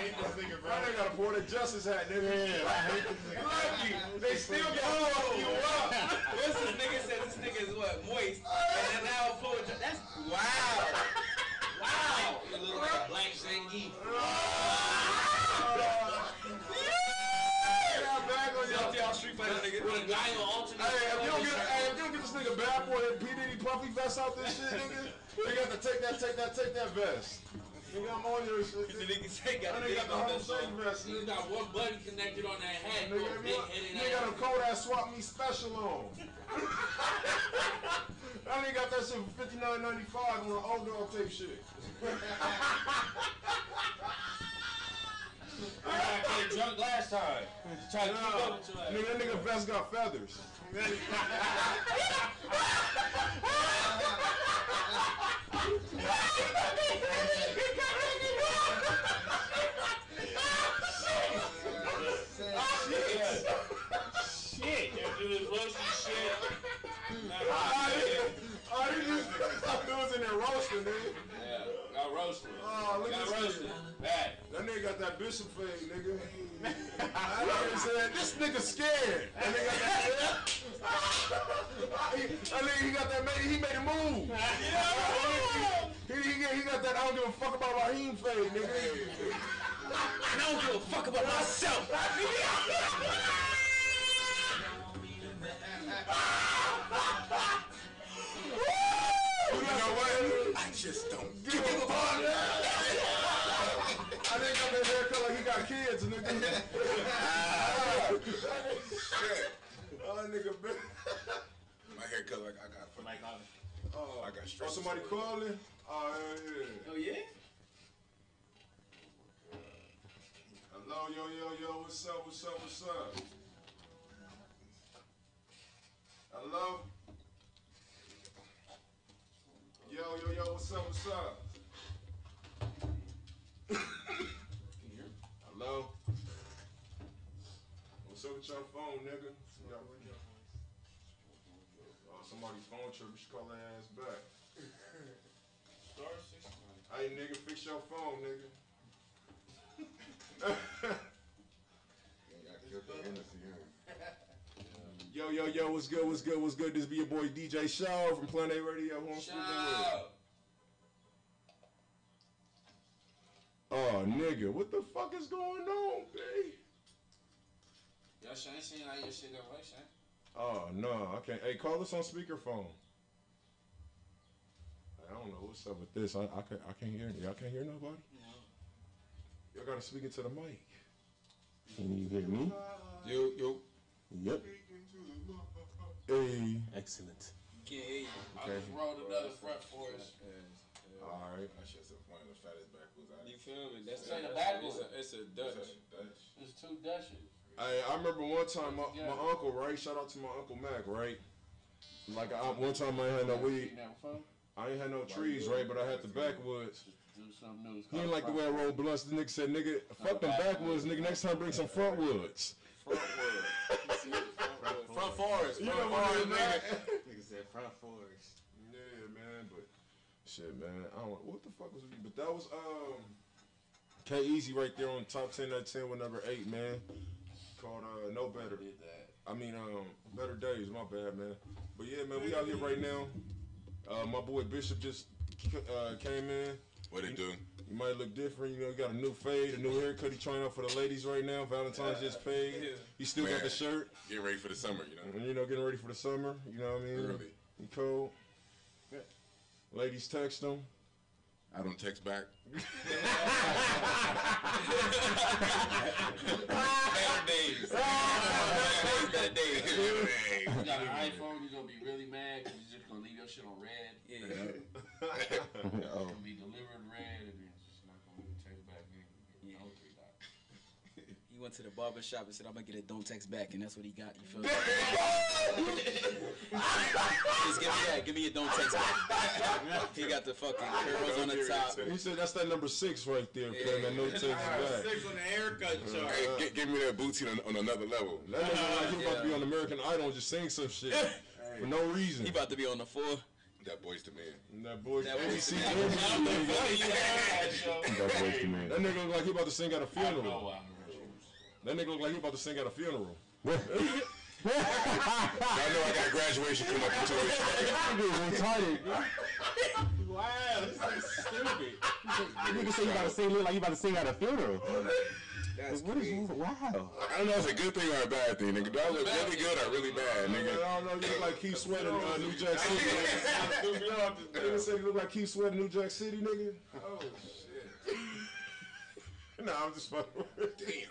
hate this nigga, bro. They gotta pull the justice hat, nigga. Yeah, I hate this nigga. Lucky, they still got you up. What's this nigga said? This nigga is what? Moist. And then now pull it. That's wow. Wow. You look like a black Zangief. Y'all street fighter nigga. With a guy on alternate. Hey, if you don't get this nigga Bad Boy and P. Diddy puffy vest out this shit, nigga, you got to take that vest. Nigga, I'm on your shit. The Nigga. nigga say got That the nigga got dick the on whole that shake song. vest, You nigga. got one button connected on that hat. Nigga, Nigga, big headed nigga got a cold ass swap me special on. That nigga got that shit for $59.95 on the old dog tape shit. I got drunk last time. Try to keep up with your ass. Nigga, that nigga vest got feathers. Shit. You do this roasting shit. Oh, you just thought it was in there roasting, nigga. Yeah, got roasted. Oh, look Got at this roasted. nigga. Bad. That nigga got that bishop fade, nigga. That nigga said, this nigga scared. That nigga got that. He got that. He made a move. He got that. I don't give a fuck about Raheem fade, nigga. And I don't give a fuck about myself. You know what? I just don't Give a fuck. I didn't got that haircut like he got kids, nigga. Oh, nigga, man. My haircut like I got for Like, Oh, I got oh, stress. somebody calling? Oh, yeah. Oh yeah? Hello, yo, what's up? Hello? Yo, what's up? Hello? What's up with your phone, nigga? Oh, somebody's phone trip, you should call their ass back. Star 6. Hey, nigga, fix your phone, nigga. Yo, what's good? This be your boy DJ Shaw from Planet A Radio. Who I'm speaking with? Oh, nigga, what the fuck is going on, B? Yo, Shane, seen how your shit go, right, Shane? Oh, no, I can't. Hey, call us on speakerphone. I don't know what's up with this. I can't hear. Y'all can't hear nobody? No. Y'all gotta speak into the mic. Can you hear me? Yo. Yep. Hey. Excellent. Can't hear you. I just rolled another front for us. All right. That's just one of the fattest backwoods I You feel me? That's This ain't a backwood. It's a Dutch. There's two Dutches. I remember one time my uncle, right? Shout out to my Uncle Mac, right? Like one time I ain't had no weed. I ain't had no trees, right? But I had the backwoods. Do something new. He ain't like the way I roll blunts. The nigga said, nigga, fuck them backwoods, nigga. Next time bring some front woods. Front forest. You know what it is, man? nigga said front forest. Yeah, man, but shit, man. I don't know what the fuck was we, but that was K Easy right there on top 10 at 10 with number 8, man. Called No Better. Did that. I mean Better Days, my bad, man. But yeah, man, we out here right now. My boy Bishop just came in. What it do? You might look different, you know, he got a new fade, a new haircut. He trying out for the ladies right now. Valentine's just paid. He still got Man. the shirt. Getting ready for the summer, you know? And, you know, getting ready for the summer. You know what I mean? Early. He cold. Ladies text him. I don't text back. Better days. Better days. You got an iPhone, you're gonna be really mad because you're just gonna leave your shit on red. Yeah. It's gonna be delivered red and then it's just not gonna text back in. Yeah. No $3. He went to the barber shop and said, "I'm gonna get a don't text back," and that's what he got. You feel me? Just give me that. Give me your don't text back. He got the fucking curls on the top. He said that's that number 6 right there, fam. That no text back. 6 on the haircut chart. Hey, give me that booty on another level. That nigga like he about to be on American Idol and just sing some shit for no reason. He about to be on the 4. That boy's the man. And that boy, That that Boyz see, II that nigga look like he about to sing at a funeral. That nigga look like he about to sing at a funeral. I know I got graduation coming up in 2 weeks. retarded. Wow, this is stupid. Nigga say you about to sing, look like you about to sing at a funeral. That's What is crazy. you? Wow. I don't know if it's a good thing or a bad thing, nigga. Do I look really good or really bad, Nigga, nigga? I don't know, you look like Keith Sweat in New Jack City. Nigga said you look like Keith Sweat in New Jack City, nigga. Oh, shit. Nah, I'm just fucking with it. Damn.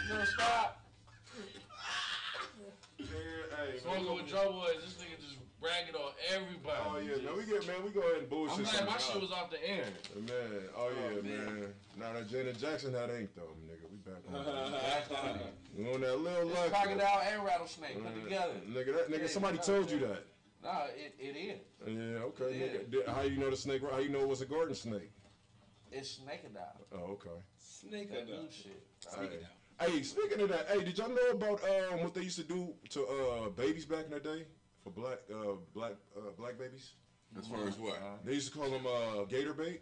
No, stop. Hey, Smoking with Joe Boys, this nigga just bragging on everybody. Oh yeah, man, we go ahead and bullshit. I'm glad my something shit was off the air. Man, oh yeah, man. Now that Janet Jackson had ink though, nigga. We back on that. We on that little luck. Crocodile and rattlesnake put together. Nigga, somebody told you that. Nah, it is. Yeah, okay. Yeah. Nigga, how you know the snake? How you know it was a garden snake? It's Snakeadile. Oh, okay. Snake That new shit. Hey, speaking of that, hey, did y'all know about what they used to do to babies back in the day for black babies? As far as what? They used to call them gator bait.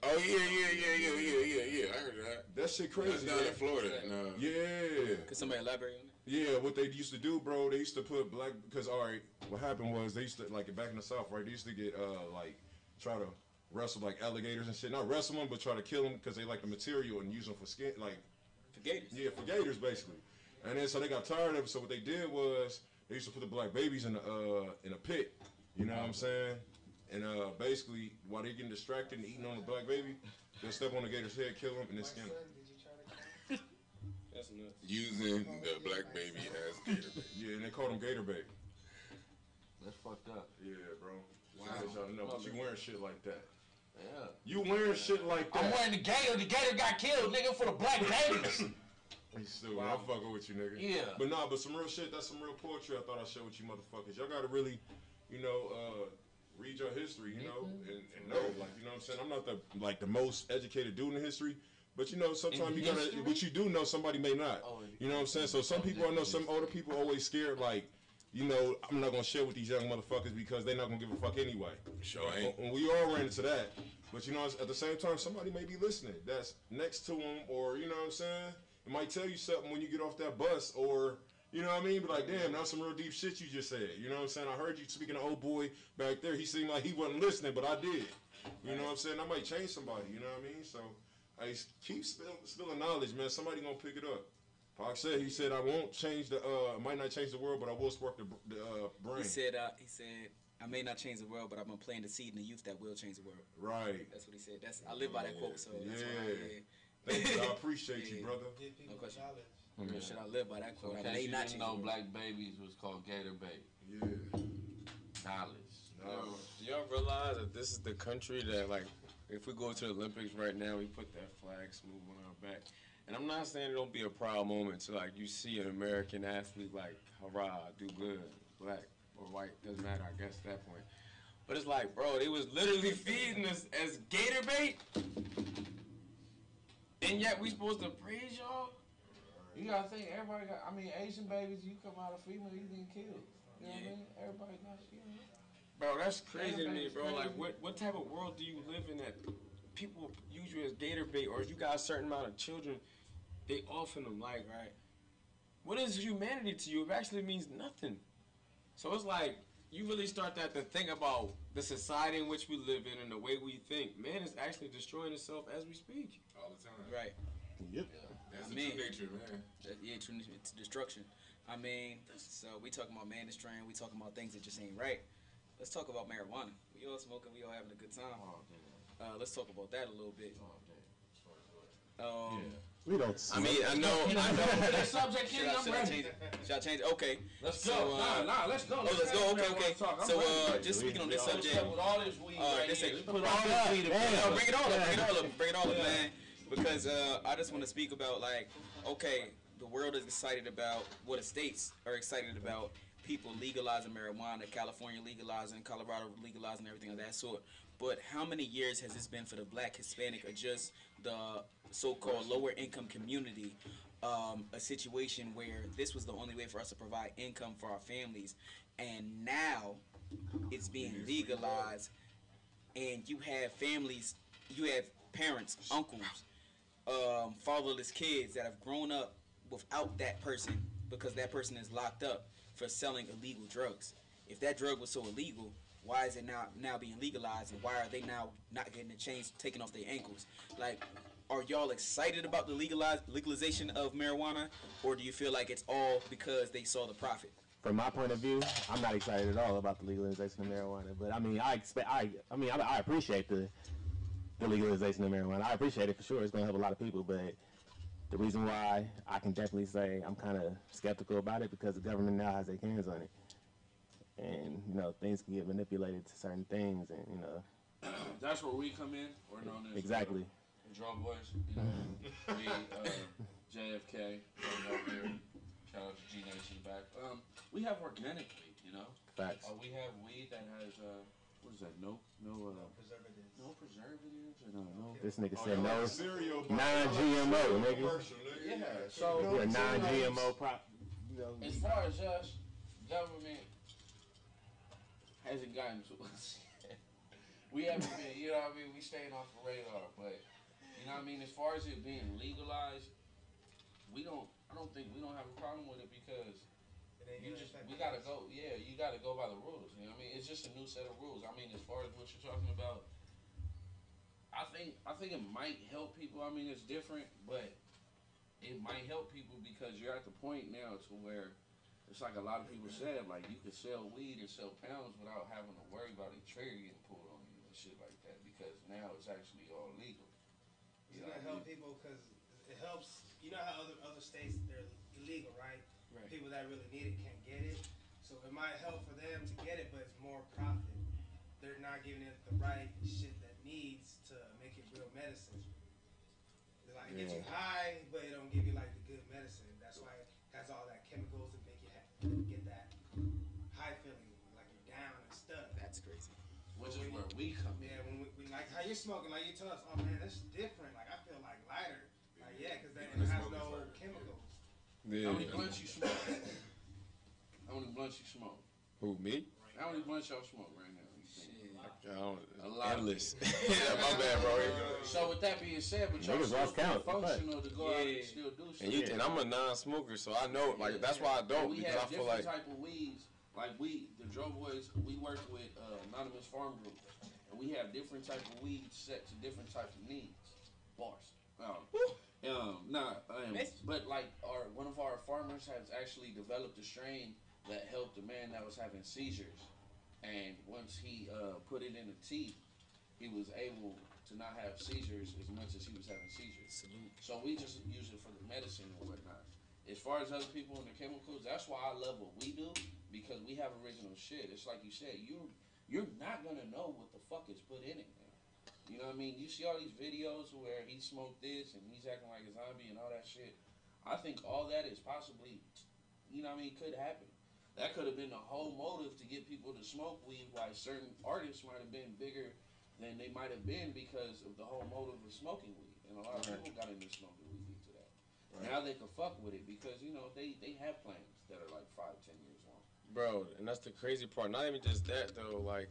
Oh, yeah. I heard that. That shit That's crazy. down man. in Florida. No. Yeah. Could somebody elaborate on that? Yeah, what they used to do, bro, they used to put because all right, what happened was they used to, like, back in the South, right, they used to get, like, try to wrestle, like, alligators and shit. Not wrestle them, but try to kill them because they like the material and use them for skin, like, For gators. yeah, for gators, basically. And then, so they got tired of it, so what they did was they used to put the black babies in a pit, you know what I'm saying? And basically, while they getting distracted and eating on the black baby, they'll step on the gator's head, kill him, and then skin him. That's nuts. Using the black baby as gator bait. Yeah, and they call them gator bait. That's fucked up. Yeah, bro. Wow. Y'all know, but you wearing shit like that. Yeah. You wearing shit like that. I'm wearing the gator. The gator got killed, nigga, for the black babies. He's stupid. I'm fucking with you, nigga. Yeah. But nah, but some real shit. That's some real poetry I thought I'd share with you motherfuckers. Y'all gotta really, you know, read your history, you know, and know, like, you know what I'm saying? I'm not the most educated dude in history, but you know, sometimes you gotta, what you do know, somebody may not. You know what I'm saying? So some people, I know some older people always scared, like, you know, I'm not gonna share with these young motherfuckers because they're not gonna give a fuck anyway. Sure ain't. And we all ran into that. But you know, at the same time, somebody may be listening that's next to them, or you know what I'm saying? It might tell you something when you get off that bus, or you know what I mean? But like, damn, that's some real deep shit you just said. You know what I'm saying? I heard you speaking to old boy back there. He seemed like he wasn't listening, but I did. You know what I'm saying? I might change somebody. You know what I mean? So I keep spilling knowledge, man. Somebody gonna pick it up. Pac said, he said, I won't change the, might not change the world, but I will spark the brain. He said, I may not change the world, but I'm gonna plant the seed in the youth that will change the world. Right. That's what he said. I live by that quote, so that's why Thank you. I appreciate you, brother. No question. Real shit, I live by that So quote. in I case may you not didn't change know the world. black babies was called gator bait. Yeah. Knowledge. Do y'all realize that this is the country that, like, if we go to the Olympics right now, we put that flag smooth on our back. And I'm not saying it don't be a proud moment to, like, you see an American athlete, like, hurrah, do good, black or white, doesn't matter, I guess, at that point. But it's like, bro, they was literally feeding us as gator bait, and yet we supposed to praise y'all? You gotta think, everybody got, I mean, Asian babies, you come out of female, you getting killed. You know what I mean? Everybody not, you know. Bro, that's crazy to me, bro. Like, what type of world do you live in that people use you as gator bait, or if you got a certain amount of children, they offer them, like, right? What is humanity to you? It actually means nothing. So it's like, you really start to have to think about the society in which we live in and the way we think. Man is actually destroying itself as we speak. All the time. Right. Yep. That's the true nature, man. Yeah, true. It's destruction. I mean, so we talking about man destroying. We talking about things that just ain't right. Let's talk about marijuana. We all smoking. We all having a good time. Let's talk about that a little bit. We don't. I mean, I know. That subject, Kenny, I'm ready. Should I change it? Okay. Let's go. Nah, let's go. Oh, let's go. Okay. So, just speaking on this subject. With all this weed right this here. ain't- Put all this weed in No, bring it all up, man. Because I just want to speak about, like, okay, the world is excited about, the states are excited about people legalizing marijuana, California legalizing, Colorado legalizing, everything of that sort. But how many years has this been for the Black, Hispanic, or just the so-called lower income community? A situation where this was the only way for us to provide income for our families, and now it's being legalized, and you have families, you have parents, uncles, fatherless kids that have grown up without that person because that person is locked up for selling illegal drugs. If that drug was so illegal, why is it now being legalized, and why are they now not getting the chains taken off their ankles? Like, are y'all excited about the legalization of marijuana, or do you feel like it's all because they saw the profit? From my point of view, I'm not excited at all about the legalization of marijuana. But I mean, I appreciate the legalization of marijuana. I appreciate it for sure. It's going to help a lot of people. But the reason why I can definitely say I'm kind of skeptical about it because the government now has their hands on it, and things can get manipulated to certain things, and That's where we come in. We're known as exactly. Drug Boys. We JFK out here. Shout out to G Nation back. We have organic weed, Facts. We have weed that has what is that? No Preservatives. No preservatives and no. This nigga said no Cereal, non-GMO, nigga. Yeah. So You're a non-GMO prop. As far as us, government hasn't gotten to us yet. We haven't been, we staying off the radar, but as far as it being legalized, I don't think we don't have a problem with it because we gotta go, you gotta go by the rules, it's just a new set of rules. As far as what you're talking about, I think it might help people. It's different, but it might help people because you're at the point now to where it's like a lot of people said, like you could sell weed and sell pounds without having to worry about a trigger getting pulled on you and shit like that because now it's actually all legal. It's gonna help people because it helps. You know how other states they're illegal, right? Right. People that really need it can't get it, so it might help for them to get it, but it's more profit. They're not giving it the right shit that needs to make it real medicine. Like it gets you high, but it don't give you like the good medicine. That's why it has all that chemicals to make you get that high feeling, like you're down and stuck. That's crazy. Which is where we come in. Yeah, when we like how you're smoking, like you tell us, oh man, that's different. Like I feel like lighter. Like because that it has no chemicals. How many blunts you smoke? How many blunts you smoke? Who, me? How many blunts y'all smoke right now? A lot. Endless. My bad, bro. So with that being said, but y'all still functional to go out and still do shit. And I'm a non-smoker, so I know, that's why I don't, we because have I feel like... different type of weeds. Like the Dro Boys, we work with Anonymous Farm Group, and we have different type of weeds set to different type of needs. Bars. But like one of our farmers has actually developed a strain that helped a man that was having seizures, and once he put it in the tea, he was able to not have seizures as much as he was having seizures. Salute. So we just use it for the medicine and whatnot. As far as other people and the chemicals, that's why I love what we do because we have original shit. It's like you said, you're not gonna know what the fuck is put in it, man. You know what I mean? You see all these videos where he smoked this and he's acting like a zombie and all that shit. I think all that is possibly, could happen. That could have been the whole motive to get people to smoke weed, why certain artists might have been bigger than they might have been because of the whole motive of smoking weed. And a lot of people got into smoking weed due to that. Right. Now they can fuck with it because, they have plans that are like 5-10 years long. Bro, and that's the crazy part. Not even just that, though. Like,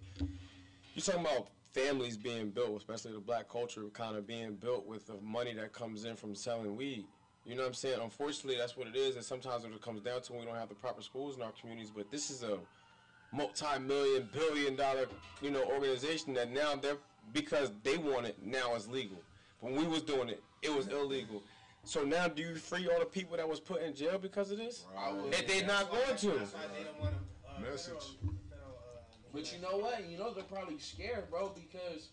you talking about families being built, especially the black culture kind of being built with the money that comes in from selling weed. You know what I'm saying? Unfortunately, that's what it is, and sometimes when it comes down to it, we don't have the proper schools in our communities, but this is a multi-million, billion-dollar, organization that now because they want it, now it's legal. But when we was doing it, it was illegal. So now do you free all the people that was put in jail because of this? If they're not going to. That's why they don't want to message. But you know what? They're probably scared, bro, because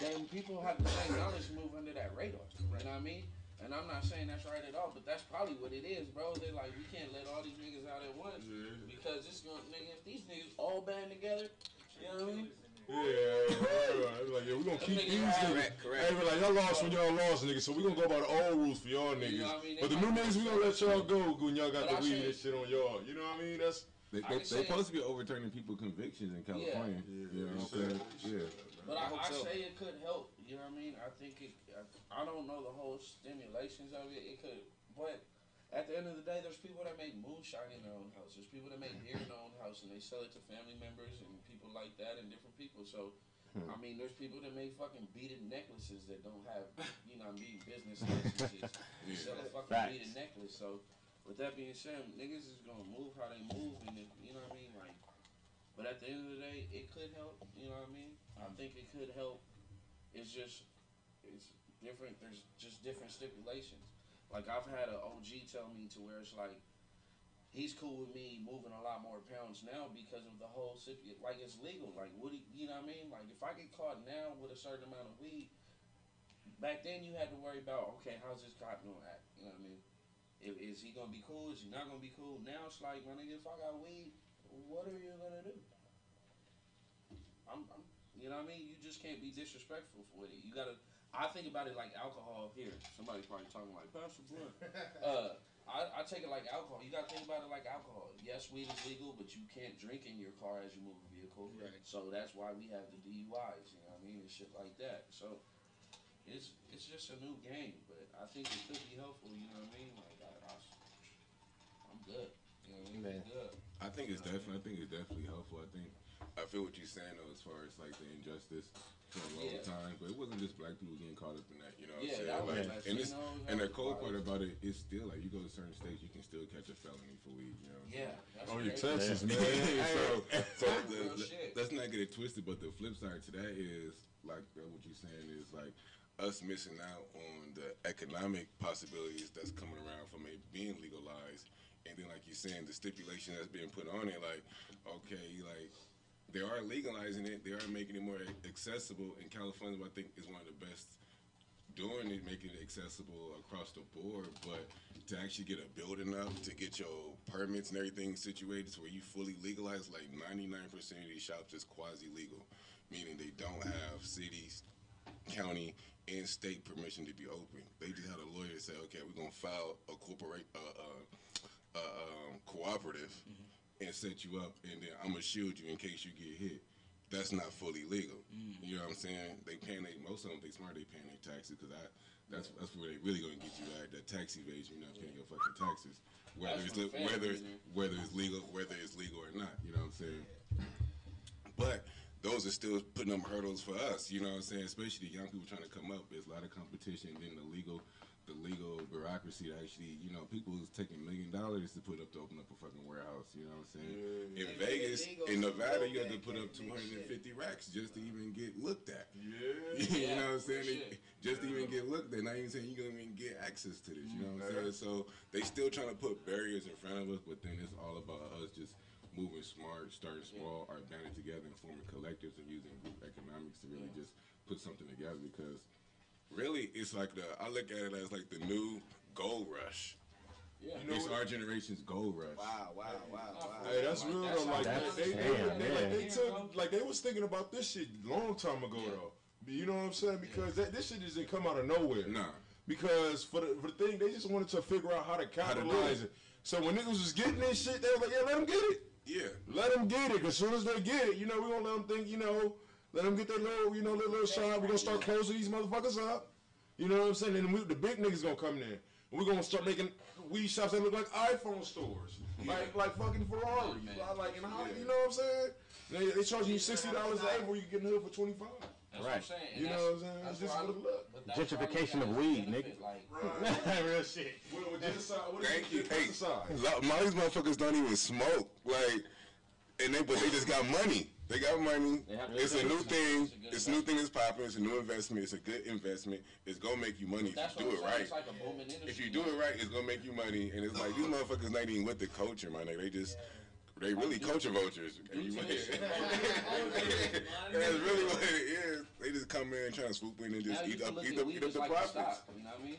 then people have the same knowledge move under that radar. You know what I mean? And I'm not saying that's right at all, but that's probably what it is, bro. They're like, we can't let all these niggas out at once because it's gonna, nigga, if these niggas all band together, you know what I mean? Yeah, like, we gonna keep these niggas. Hey, we like, y'all lost when y'all lost, niggas, so we gonna go by the old rules for y'all niggas. You know what I mean? But the new niggas, we gonna let y'all go when y'all got the weed and shit on y'all. You know what I mean? That's... They supposed to be overturning people's convictions in California. You know what I'm saying? Yeah. But I say it could help. You know what I mean? I think it. I don't know the whole stimulations of it. It could, but at the end of the day, there's people that make moonshine in their own house. There's people that make beer in their own house and they sell it to family members and people like that and different people. So, I mean, there's people that make fucking beaded necklaces that don't have, you know, what I mean, business licenses. They sell a fucking beaded necklace. So, with that being said, niggas is gonna move how they move, and if, you know what I mean, like. But at the end of the day, it could help. You know what I mean? I think it could help. It's different. There's just different stipulations. Like, I've had an OG tell me to where it's like, he's cool with me moving a lot more pounds now because of the whole like, it's legal. Like, you know what I mean? Like, if I get caught now with a certain amount of weed, back then you had to worry about, okay, how's this cop gonna act? You know what I mean? Is he gonna be cool? Is he not gonna be cool? Now it's like, my nigga, if I got weed, what are you gonna do? You know what I mean? You just can't be disrespectful with it. You gotta. I think about it like alcohol. Here, somebody's probably talking like Pastor Blunt. I take it like alcohol. You gotta think about it like alcohol. Yes, weed is legal, but you can't drink in your car as you move a vehicle. Right. So that's why we have the DUIs. You know what I mean? And shit like that. So it's just a new game, but I think it could be helpful. You know what I mean? Like I'm good. You know what I mean? Good. I think it's definitely helpful. I feel what you're saying though, as far as like the injustice for a long time, but it wasn't just black people getting caught up in that. You know what I'm saying? Like, and the cool part about it is still like you go to certain states, you can still catch a felony for weed. You know? Oh, your Texas, man. so let's not get it twisted. But the flip side to that is like what you're saying is like us missing out on the economic possibilities that's coming around from it being legalized. And then, like you're saying, the stipulation that's being put on it, like, okay, like, they are legalizing it, they are making it more accessible, and California, I think, is one of the best doing it, making it accessible across the board, but to actually get a building up, to get your permits and everything situated to where you fully legalize, like, 99% of these shops is quasi-legal, meaning they don't have cities, county, and state permission to be open. They just had a lawyer say, okay, we're going to file a cooperative and set you up, and then I'm gonna shield you in case you get hit. That's not fully legal. You know what I'm saying? Most of them, they smart, they paying their taxes, because that's where they really gonna get you at, that tax evasion. You're not paying your fucking taxes, whether it's legal or not. You know what I'm saying? But those are still putting up hurdles for us. You know what I'm saying? Especially the young people trying to come up. There's a lot of competition in the legal bureaucracy to actually, you know, people who's taking $1 million to open up a fucking warehouse, you know what I'm saying? In Vegas, in Nevada, you have to put up 250 racks just to even get looked at. You know what I'm saying? Just to even get looked at. Not even saying you're going to even get access to this, you know what I'm saying? So they still trying to put barriers in front of us, but then it's all about us just moving smart, starting small, or banding together and forming collectives and using group economics to really just put something together, because really, it's like I look at it as like the new gold rush. Yeah. You know, it's our generation's gold rush. Wow. Hey, that's real though. Like they was thinking about this shit long time ago though. You know what I'm saying? Because this shit just didn't come out of nowhere. Nah. Because for the thing, they just wanted to figure out how to capitalize it. So when niggas was getting this shit, they were like, yeah, let them get it. Yeah. Let them get it. Because as soon as they get it, you know, we gonna let them think, you know, let them get their little, you know, little shot. We're gonna start closing these motherfuckers up. You know what I'm saying? And the big niggas gonna come in. We're gonna start making weed shops that look like iPhone stores, like fucking Ferrari, like in Hollywood. You know what I'm saying? They charging you $60 an acre where you get in the hood for $25. That's what I'm saying. You know what I'm saying? It's just what it look. Gentrification of weed, nigga. Real shit. Thank you. Hey, a lot of these motherfuckers don't even smoke, like, but they just got money. They got money. It's a new thing. It's a new thing that's popping. It's a new investment. It's a good investment. It's gonna make you money if you do it right. If you do it right, it's gonna make you money. And it's like these motherfuckers not even with the culture, my nigga. They just They really culture vultures. Due to this shit. That's really what it is. They just come in trying to swoop in and just Now you eat can up look the at weed as like a profits. stock, you know what I mean?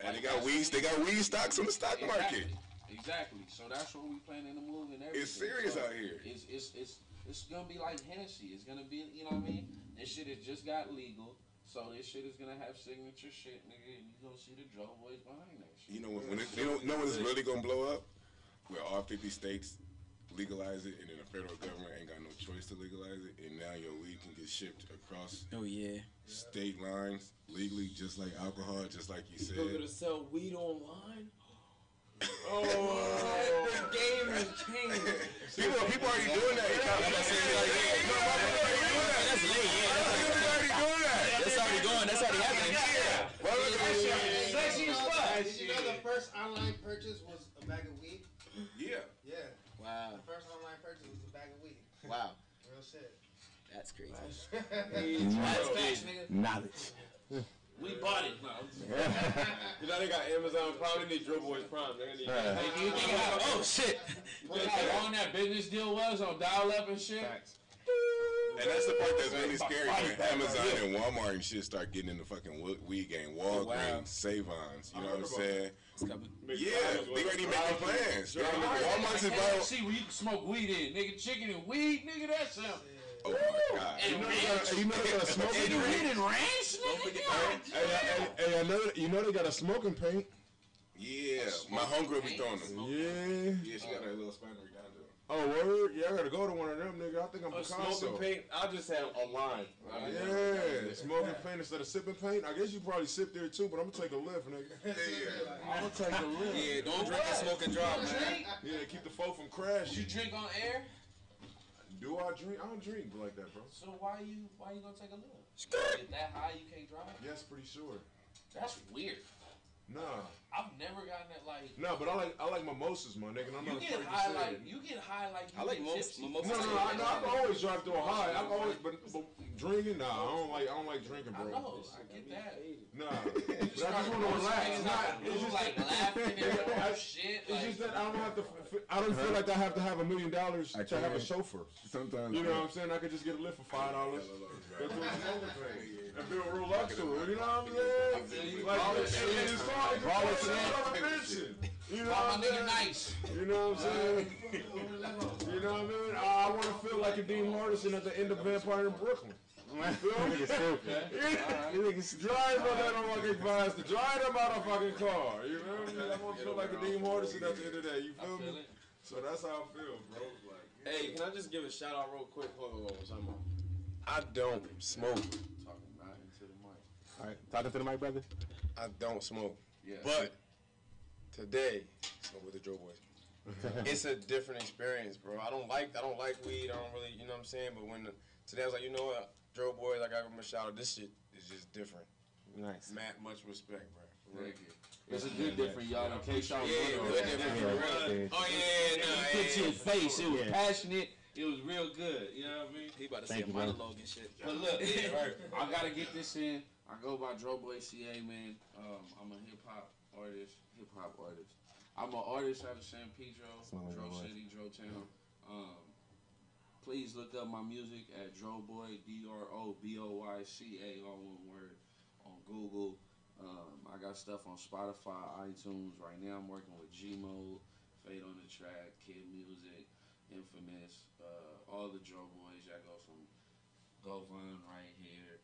And they got weed stocks on the stock market. Exactly. So that's what we planning to move and everything. It's serious so out here. It's gonna be like Hennessy. It's gonna be, you know what I mean? This shit has just got legal. So this shit is gonna have signature shit, nigga, and you gonna see the Dro Boys behind that shit. You know when it's really gonna blow up? Where all 50 states legalize it, and then the federal government ain't got no choice to legalize it, and now your weed can get shipped across state lines legally, just like alcohol, just like you said. You're gonna sell weed online? Oh, the game has changed. People already doing that. That's late, That's already going. That's already happening. Sexy as fuck. Did you know the first online purchase was a bag of weed? Yeah. Yeah. Wow. The first online purchase was a bag of weed. Wow. Real shit. That's crazy. That's facts, nigga. Knowledge. We bought it. No. You know they got Amazon Prime. They need Dro Boys Prime. They need. Oh shit. How long that business deal was on dial-up and shit. And that's the part that's really scary when Amazon and Walmart and shit start getting in the fucking weed game. Walgreens, Save-Ons, you know what I'm saying? Yeah, they already making plans. Walmart's is about... See where you can smoke weed in. Nigga, chicken and weed, nigga, that's him. Oh my God. You know they got a smoking Chicken, paint? weed, and ranch, nigga. Hey, you know they got a smoking paint? Yeah, my homegirl be throwing them. Yeah. Yeah, she got that little spinery down there. Oh, word? Yeah, I gotta go to one of them, nigga. I think I'm Picasso. Smoking paint. I just have a line. Yeah, smoking paint instead of sipping paint. I guess you probably sip there too, but I'm gonna take a lift, nigga. I'm gonna take a lift. Yeah, don't drink and smoke and drive, man. Yeah, keep the folk from crashing. You drink on air? Do I drink? I don't drink like that, bro. So why you gonna take a lift? Get that high you can't drive? Yes, pretty sure. That's weird. Nah. I've never gotten that like. Nah, but I like mimosas, my nigga. And I'm You not get afraid high to say like it. you get high like you I like get most tipsy. No, I can always drive through a high. I can always, but drinking, nah, I don't like drinking, I bro. know, I get that. Nah, but I just want to relax. It's just like laughing and shit. It's just that I don't have to. I don't feel like I have to have $1 million to have a chauffeur. Sometimes. You know what I'm saying? I could just get a lift for $5. Go to a smoking thing and be a real luxury. You know what I'm saying? Like, it's hard. You know Call what my I'm nigga saying? nice. You know what I'm saying? You know what I mean? I want to feel like a Dean Hardison at the end of Vampire in Brooklyn. You feel me? Drive on that motherfucking faster. Drive that motherfucking car. You know what I mean? I want to feel like a Dean Hardison at the end of that. You feel me? So that's how I feel, bro. Like, Hey, can I just give a shout out real quick? Hold on. I don't smoke. Talking right into the mic. All right, talking to the mic, brother. I don't smoke. Yeah. But today, smoke with the Dro Boys. It's a different experience, bro. I don't like weed. I don't really, you know what I'm saying? But today I was like, you know what, Dro Boys, I gotta give them a shout out. This shit is just different. Nice. Mad much respect, bro. For real. It's a good different, y'all. In case y'all Yeah, wondering. good different for real. Oh yeah, nah, Put to his face. It was Yeah. passionate. It was real good. You know what I mean? He about to Thank say a you, bro. monologue and shit. But look, I gotta get this in. I go by Dro Boy CA, man. I'm a hip hop artist. I'm an artist out of San Pedro, Dro City, Dro Town. Please look up my music at Dro Boy, DROBOYCA, all one word, on Google. I got stuff on Spotify, iTunes. Right now I'm working with G-Mode, Fade on the Track, Kid Music, Infamous, all the Dro Boys. Y'all go from Govan right here.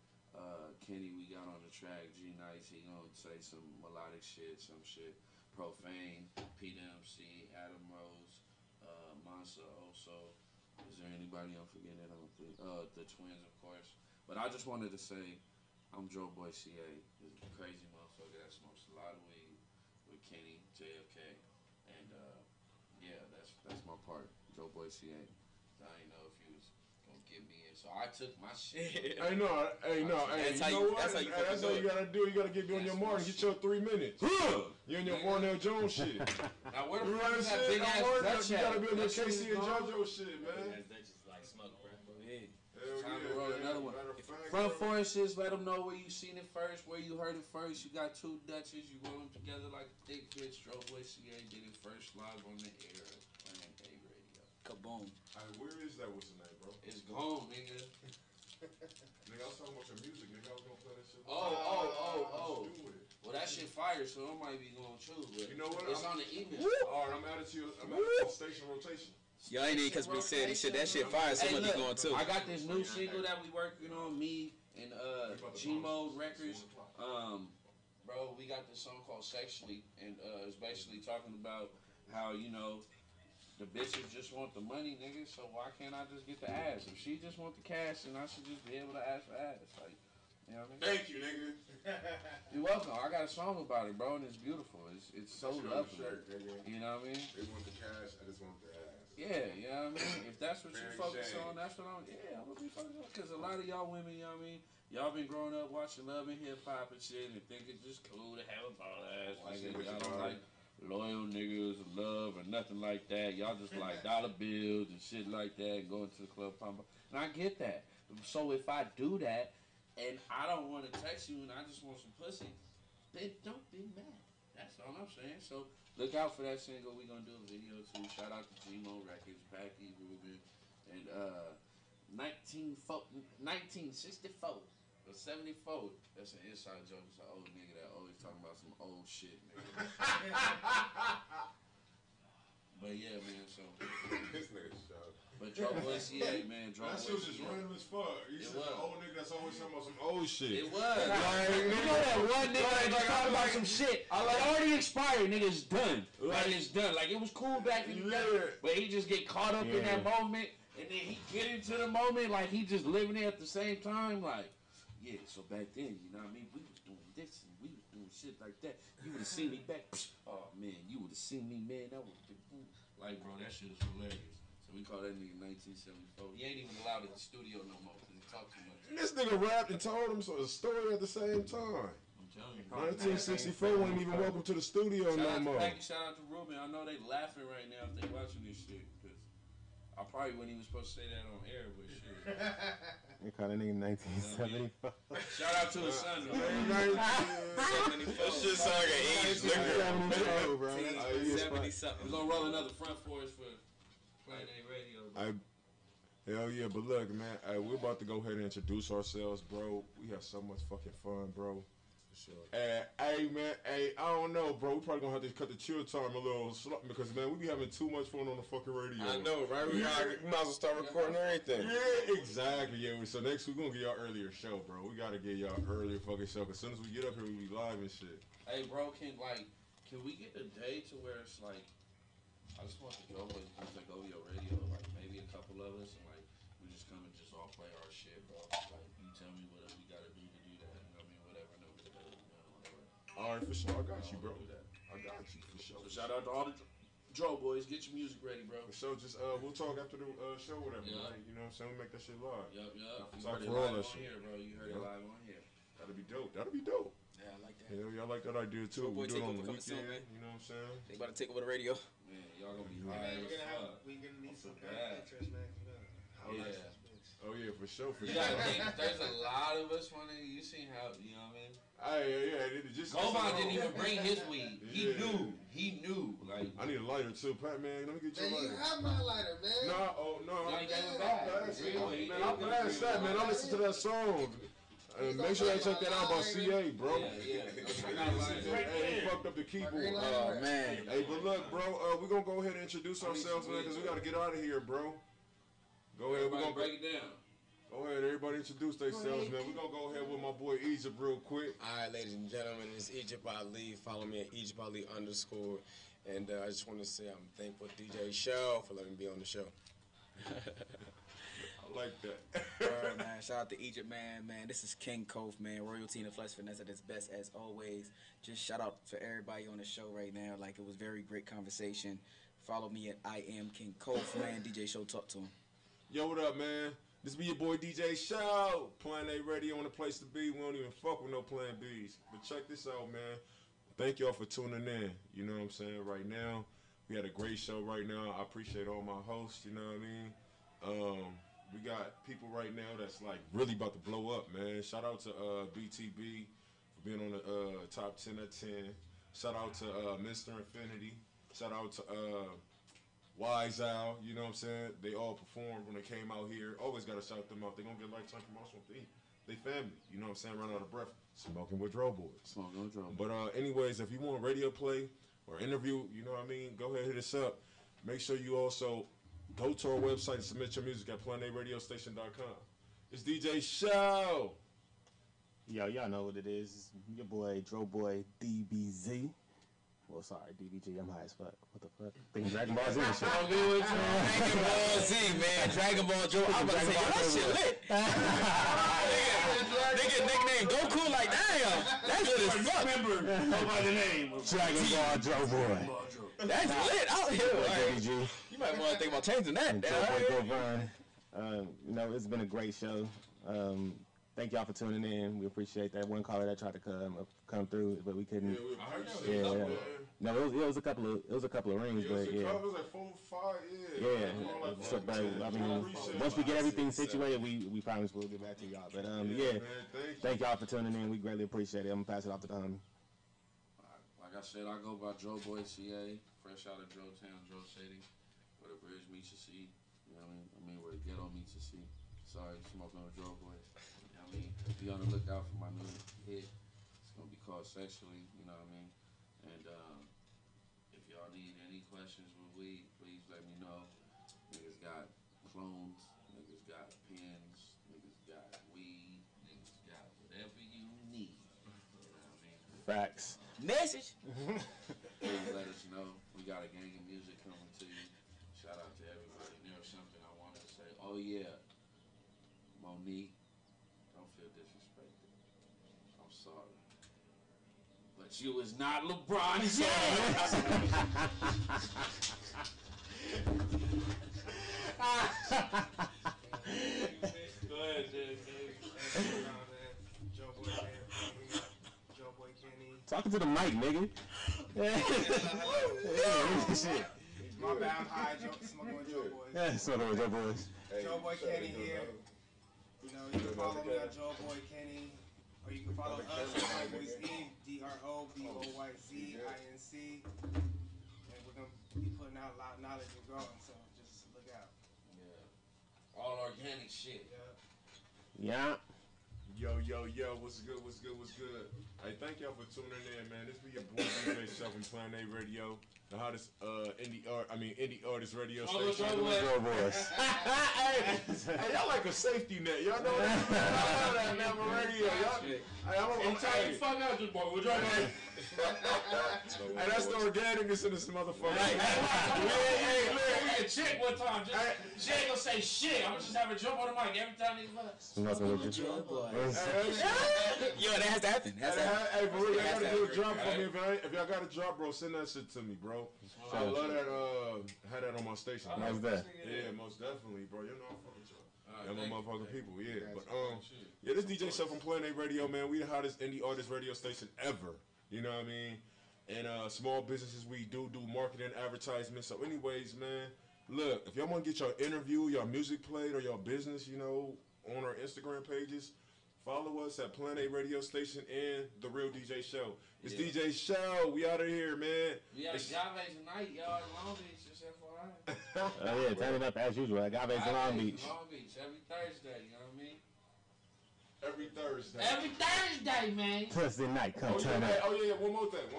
Kenny we got on the track, G-Nice, he gonna say some melodic shit, some shit. Profane, Peter MC, Adam Rose, Mansa Oso. Is there anybody I'm forgetting? I don't think. The twins, of course. But I just wanted to say, I'm Dro Boy CA. This is a crazy motherfucker that smokes a lot of weed with Kenny, JFK, and yeah, that's my part. Dro Boy CA. I didn't know if you was gonna get me in, so I took my shit. Hey, no, you know what? That's how you That's all you gotta do. You gotta get me on your mark and get your 3 minutes. You and your Warnell Jones shit. Now where the You know fuck what I'm is that saying? big ass You Dutch at? gotta be on your That shit KC is and gone. JoJo shit, man. That's just like smoke, bro. Hell Time yeah, to roll man. another one. Matter of fact, Front bro. Forests, let them know where you seen it first, where you heard it first. You got 2 Dutches, you roll them together like a thick bitch. Dro Boy CA did it first live on the air. Planet A Radio. Kaboom. Where is that? What's the name, bro? It's gone, nigga. Nigga, I was talking about your music, nigga. I was gonna play that shit. Oh. Well, that shit fire, so it might be going true. But you know what? It's on the evening. All right, I'm added to your station rotation. Y'all ain't even because we said he said that shit fire, so much be going too. I got this new single that we working on, me and YukMouth Records. Bro, we got this song called Sexually, and it's basically talking about how, you know, the bitches just want the money, nigga, so why can't I just get the ass? If she just want the cash, then I should just be able to ask for ass. Like, you know what I mean? Thank you, nigga. You're welcome. I got a song about it, bro, and it's beautiful. It's so lovely. You know what I mean? They want the cash, I just want the ass. Yeah, you know what I mean? If that's what you focus on, that's what I'm gonna be focused on. Because a lot of y'all women, you know what I mean? Y'all been growing up watching Love and Hip Hop and shit and think it's just cool to have a ball ass. Y'all don't like loyal niggas or love or nothing like that. Y'all just like dollar bills and shit like that and going to the club pump. And I get that. So if I do that and I don't want to text you and I just want some pussy, then don't be mad. That's all I'm saying. So look out for that single. We're going to do a video too. Shout out to YukMouth Records, Packy, Ruben, and 1964 or 74. That's an inside joke. It's an old nigga that always talking about some old shit, nigga. But yeah, man, so. This nigga's shot. But Joe Boy CA, man, That shit was just random as fuck. You said the old nigga that's always talking about some old shit. It was. Like, you know that one nigga that just talking about some shit. Like, already expired, nigga, it's done. Like, it's done. Like, it was cool back in the day, but he just get caught up in that moment, and then he get into the moment, like, he just living it at the same time, like, yeah, so back then, you know what I mean, we was doing this, and we was doing shit like that. You would have seen me back, oh, man, you would have seen me, man, that was, like, bro, that shit is hilarious. So we call that nigga 1974. He ain't even allowed in the studio no more because he talked too much. This nigga rapped and told him a story at the same time. I'm telling you. 1964 wasn't even welcome to the studio no more. Shout out to Ruben. I know they laughing right now if they watching this shit because I probably wasn't even supposed to say that on air, but shit. You call that nigga 1974. Shout out to his son though. That shit sound like an age nigga. 70 something. We're gonna roll another front for us for Planet A Radio. Hell yeah, but look, man, we're about to go ahead and introduce ourselves, bro. We have so much fucking fun, bro. Sure. Hey, man, I don't know, bro. We probably gonna have to cut the chill time a little because, man, we be having too much fun on the fucking radio. I know, right? We might as well start recording everything. Yeah, exactly. Yeah. So next week we're gonna get y'all earlier show, bro. We gotta get y'all earlier fucking show. Cause as soon as we get up here, we be live and shit. Hey, bro, can we get a day to where it's like, I just want the Joe Boys to take over your radio, like maybe a couple of us, and like we just come and just all play our shit, bro. Like you tell me what we gotta do to do that. You know what I mean? Whatever, no, whatever. All right, for sure. I got you, bro. I got you for sure. So shout out to all the Joe Boys. Get your music ready, bro. For sure. Just we'll talk after the show, whatever. Yeah. Right? You know what I'm saying? We make that shit live. Yup. You Talk heard it for all live that on shit. here, bro. You heard it live on here. That'll be dope. That'll be dope. Yeah, I like that. Hell yeah, I like that idea too. Joe Boy We do it on Takeover the coming soon, weekend. man. You know what I'm saying? They about to take over the radio. Man, y'all gonna be Man, high we're as fuck. gonna need some bad. pictures, man. How Yeah. nice this bitch. Oh yeah, for sure. For You sure. gotta think, there's a lot of us wanting. You seen how, you know what I mean? Yeah. Just Gomon didn't even bring his weed. He Yeah. knew. Like, I need a lighter too, Pat. Man, let me get you a Man, you lighter. have my lighter, man. No. y'all gave him back. Man, I passed that, man. I listened to that song. Make sure I check that out by CA, bro. Yeah. Hey, he fucked up the keyboard. Oh, man. Hey, but look, bro, we're gonna go ahead and introduce ourselves, man, because we gotta get out of here, bro. Go ahead, we're Everybody gonna break it down. go ahead, everybody introduce themselves, man. We're gonna go ahead with my boy Egypt real quick. All right, ladies and gentlemen, it's Egypt Ali. Follow me at Egypt Ali _ And I just want to say I'm thankful to DJ Show for letting me be on the show. I like that. Alright, man. Shout out to Egypt, man. This is King Kof, man. Royalty in the flesh, finesse at its best as always. Just shout out for everybody on the show right now. Like, it was very great conversation. Follow me at I am King Kof, man. DJ Show, talk to him. Yo, what up, man? This be your boy DJ Show. Plan A Radio on the place to be. We don't even fuck with no Plan Bs. But check this out, man. Thank y'all for tuning in. You know what I'm saying? Right now, we had a great show right now. I appreciate all my hosts, you know what I mean? We got people right now that's like really about to blow up, man. Shout out to BTB for being on the top 10 of 10. Shout out to Mr. Infinity. Shout out to Wise Owl, you know what I'm saying? They all performed when they came out here. Always got to shout them out. They're going to get lifetime promotion with they family. You know what I'm saying? Run out of breath. Smoking with Dro Boys. Smoking with Dro Boys. But anyways, if you want radio play or interview, you know what I mean? Go ahead, hit us up. Make sure you also go to our website and submit your music at planaradiostation.com. It's DJ Show. Yo, y'all know what it is. It's your boy, Dro Boy DBZ. Well, sorry, DBG. I'm high as fuck. What the fuck? Thinking Dragon Ball Z and shit. Dragon Ball Z, man. Dragon Ball Joe. I'm about to say, yo, that shit lit. Nigga nickname Goku like, damn. That's lit as fuck. Remember, go by the name of Dragon Ball Dro Boy. That's lit out here. DBG. You might want to think about changing that. Dro Boy Govine. You know, it's been a great show. Thank y'all for tuning in. We appreciate that one caller that tried to come through, but we couldn't. Yeah. No, it was a couple of rings, but yeah. It was like 4, 5, yeah. So, but, I mean, once we get everything situated, we promise we'll get back to y'all. But yeah, thank y'all for tuning in. We greatly appreciate it. I'm gonna pass it off to the homie. Like I said, I go by Dro Boy CA, fresh out of Dro Town, Dro City, where the bridge meets the sea. You know what I mean? Where the ghetto meets the sea. Sorry, smoking with Dro Boys. I mean, be on the lookout for my new hit. It's gonna be called Sexually, you know what I mean? And if y'all need any questions with weed, please let me know. Niggas got clones, niggas got pens, niggas got weed, niggas got whatever you need. You know what I mean? Facts. Message. Please let us know. We got a gang of music coming to you. Shout out to everybody. And there was something I wanted to say. Oh yeah, Monique. Sorry. But you is not LeBron James. Go ahead, Joe Boy Kenny. Talking to the mic, nigga. Shit. My bad, I'm high. Smoking with Joe Boys. Yeah, smoking with Joe Boys. Joe Boy Kenny here. You know, you can follow me on Joe Boy Kenny. Or you can follow us at Droboyz Inc. DROBOYZINC. And we're going to be putting out a lot of knowledge and growing, so just look out. Yeah. All organic shit. Yeah. Yo, what's good? Hey, thank y'all for tuning in, man. This be your boy DJ Show from Plan A Radio, the hottest indie artist radio station. Hey, y'all like a safety net. Y'all know that? I know that now on radio. I'm telling you, fuck out, this boy. We're trying to. Hey, that's the organicness in this motherfucker. Hey, look, we can check one time. She ain't gonna say shit. I'm gonna just have her jump on the mic every time niggas Yo, that has to happen. Hey, for real, y'all gotta do a drop for me. If y'all got a drop, bro, send that shit to me, bro. I love that. Had that on my station. How's that? Yeah, most definitely, bro. You know I'm fucking y'all. Y'all my motherfucking people, yeah. But yeah, this DJ Show from Plan A Radio, man. We the hottest indie artist radio station ever. You know what I mean? And small businesses, we do marketing, advertisement. So anyways, man, look, if y'all want to get your interview, your music played, or your business, you know, on our Instagram pages, follow us at Plan A Radio Station and The Real DJ Show. It's DJ Show. We out of here, man. We got Agave tonight, y'all, in Long Beach, just FYI. Oh, yeah, turn it up as usual. Agave's in Long Beach. Long Beach, every Thursday, you know what I mean? Every Thursday. Every Thursday, man. Thursday night, come turn up. Oh, yeah, one more thing.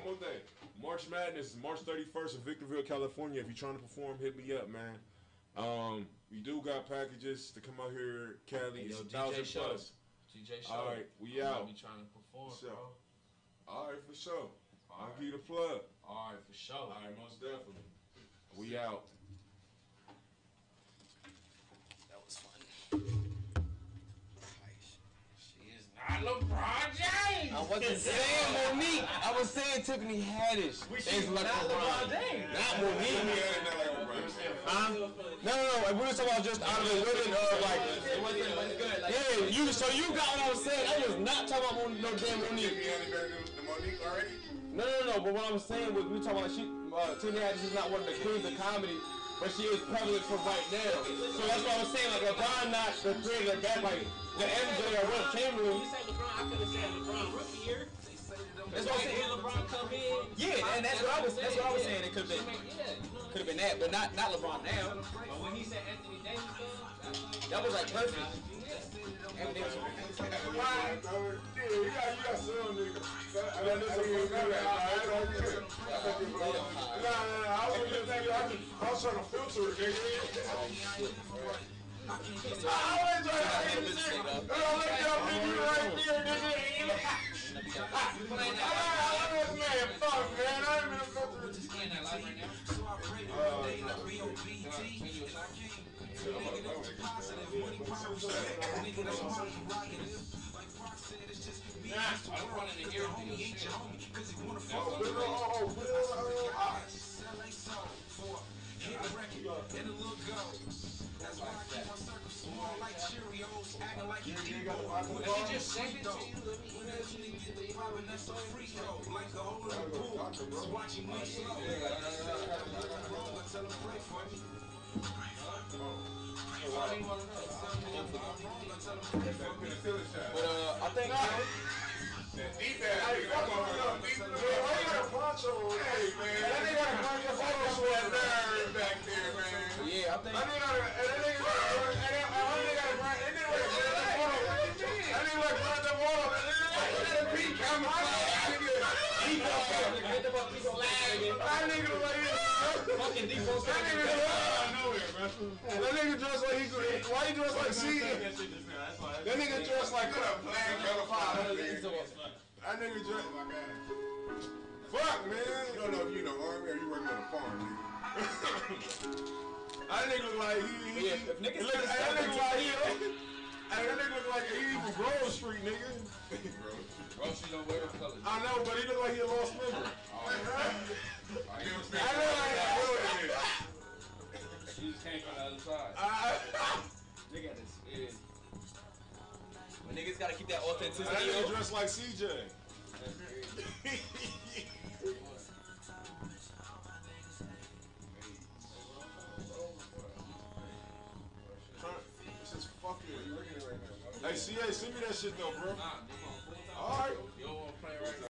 March Madness, March 31st in Victorville, California. If you're trying to perform, hit me up, man. We do got packages to come out here, Cali. It's $1,000+. DJ Show. All right, we out. Be trying to perform, sure. bro. All right, for sure. I'll give you the plug. All right, for sure. All right, most definitely. We out. That was fun. Not LeBron James. I wasn't saying Monique. I was saying Tiffany Haddish. It's like LeBron James. Not Monique. No. We were talking about just out of the women like. Yeah, you got what I was saying. I was not talking about no damn Monique. The Monique already? No. But what I was saying was we were talking about Tiffany Haddish is not one of the queens of comedy. But she is prevalent for right now. So that's what I was saying, like LeBron not the creator of that, like the MJ or Will Chamberlain. You say LeBron, I could have said LeBron rookie year. That's what I'm saying. LeBron come in. Yeah, and that's what I was saying. It could have been now, but not LeBron now. But when he said Anthony Davis, though, That was like perfect. Anthony Davis. Yeah, you got some niggas. I got this one. Nah, I was just thinking, I was trying to filter it, nigga. I always try to make this shit. Look at your nigga right there, nigga. I was man, fuck, man. I ain't been filter it. in that life right now. I'm running the air Let me just send it to you. I think. Yeah, I think. That nigga dressed like he could. Why he dressed like C? That nigga dressed like that nigga dressed. Fuck, man. You don't know if you in the army or you working on a farm, nigga. That nigga look like he Yeah, if niggas look, that nigga like he. That nigga look like he from Grove Street, nigga. Groceries don't wear them colors. I know, but he look like he a lost member. I know like You just came from the other side. They got this. Yeah. But niggas gotta keep that authenticity. that nigga dressed like CJ. This is fucking. Hey, CA, send me that shit though, bro. Nah, All right. you don't want to play right now.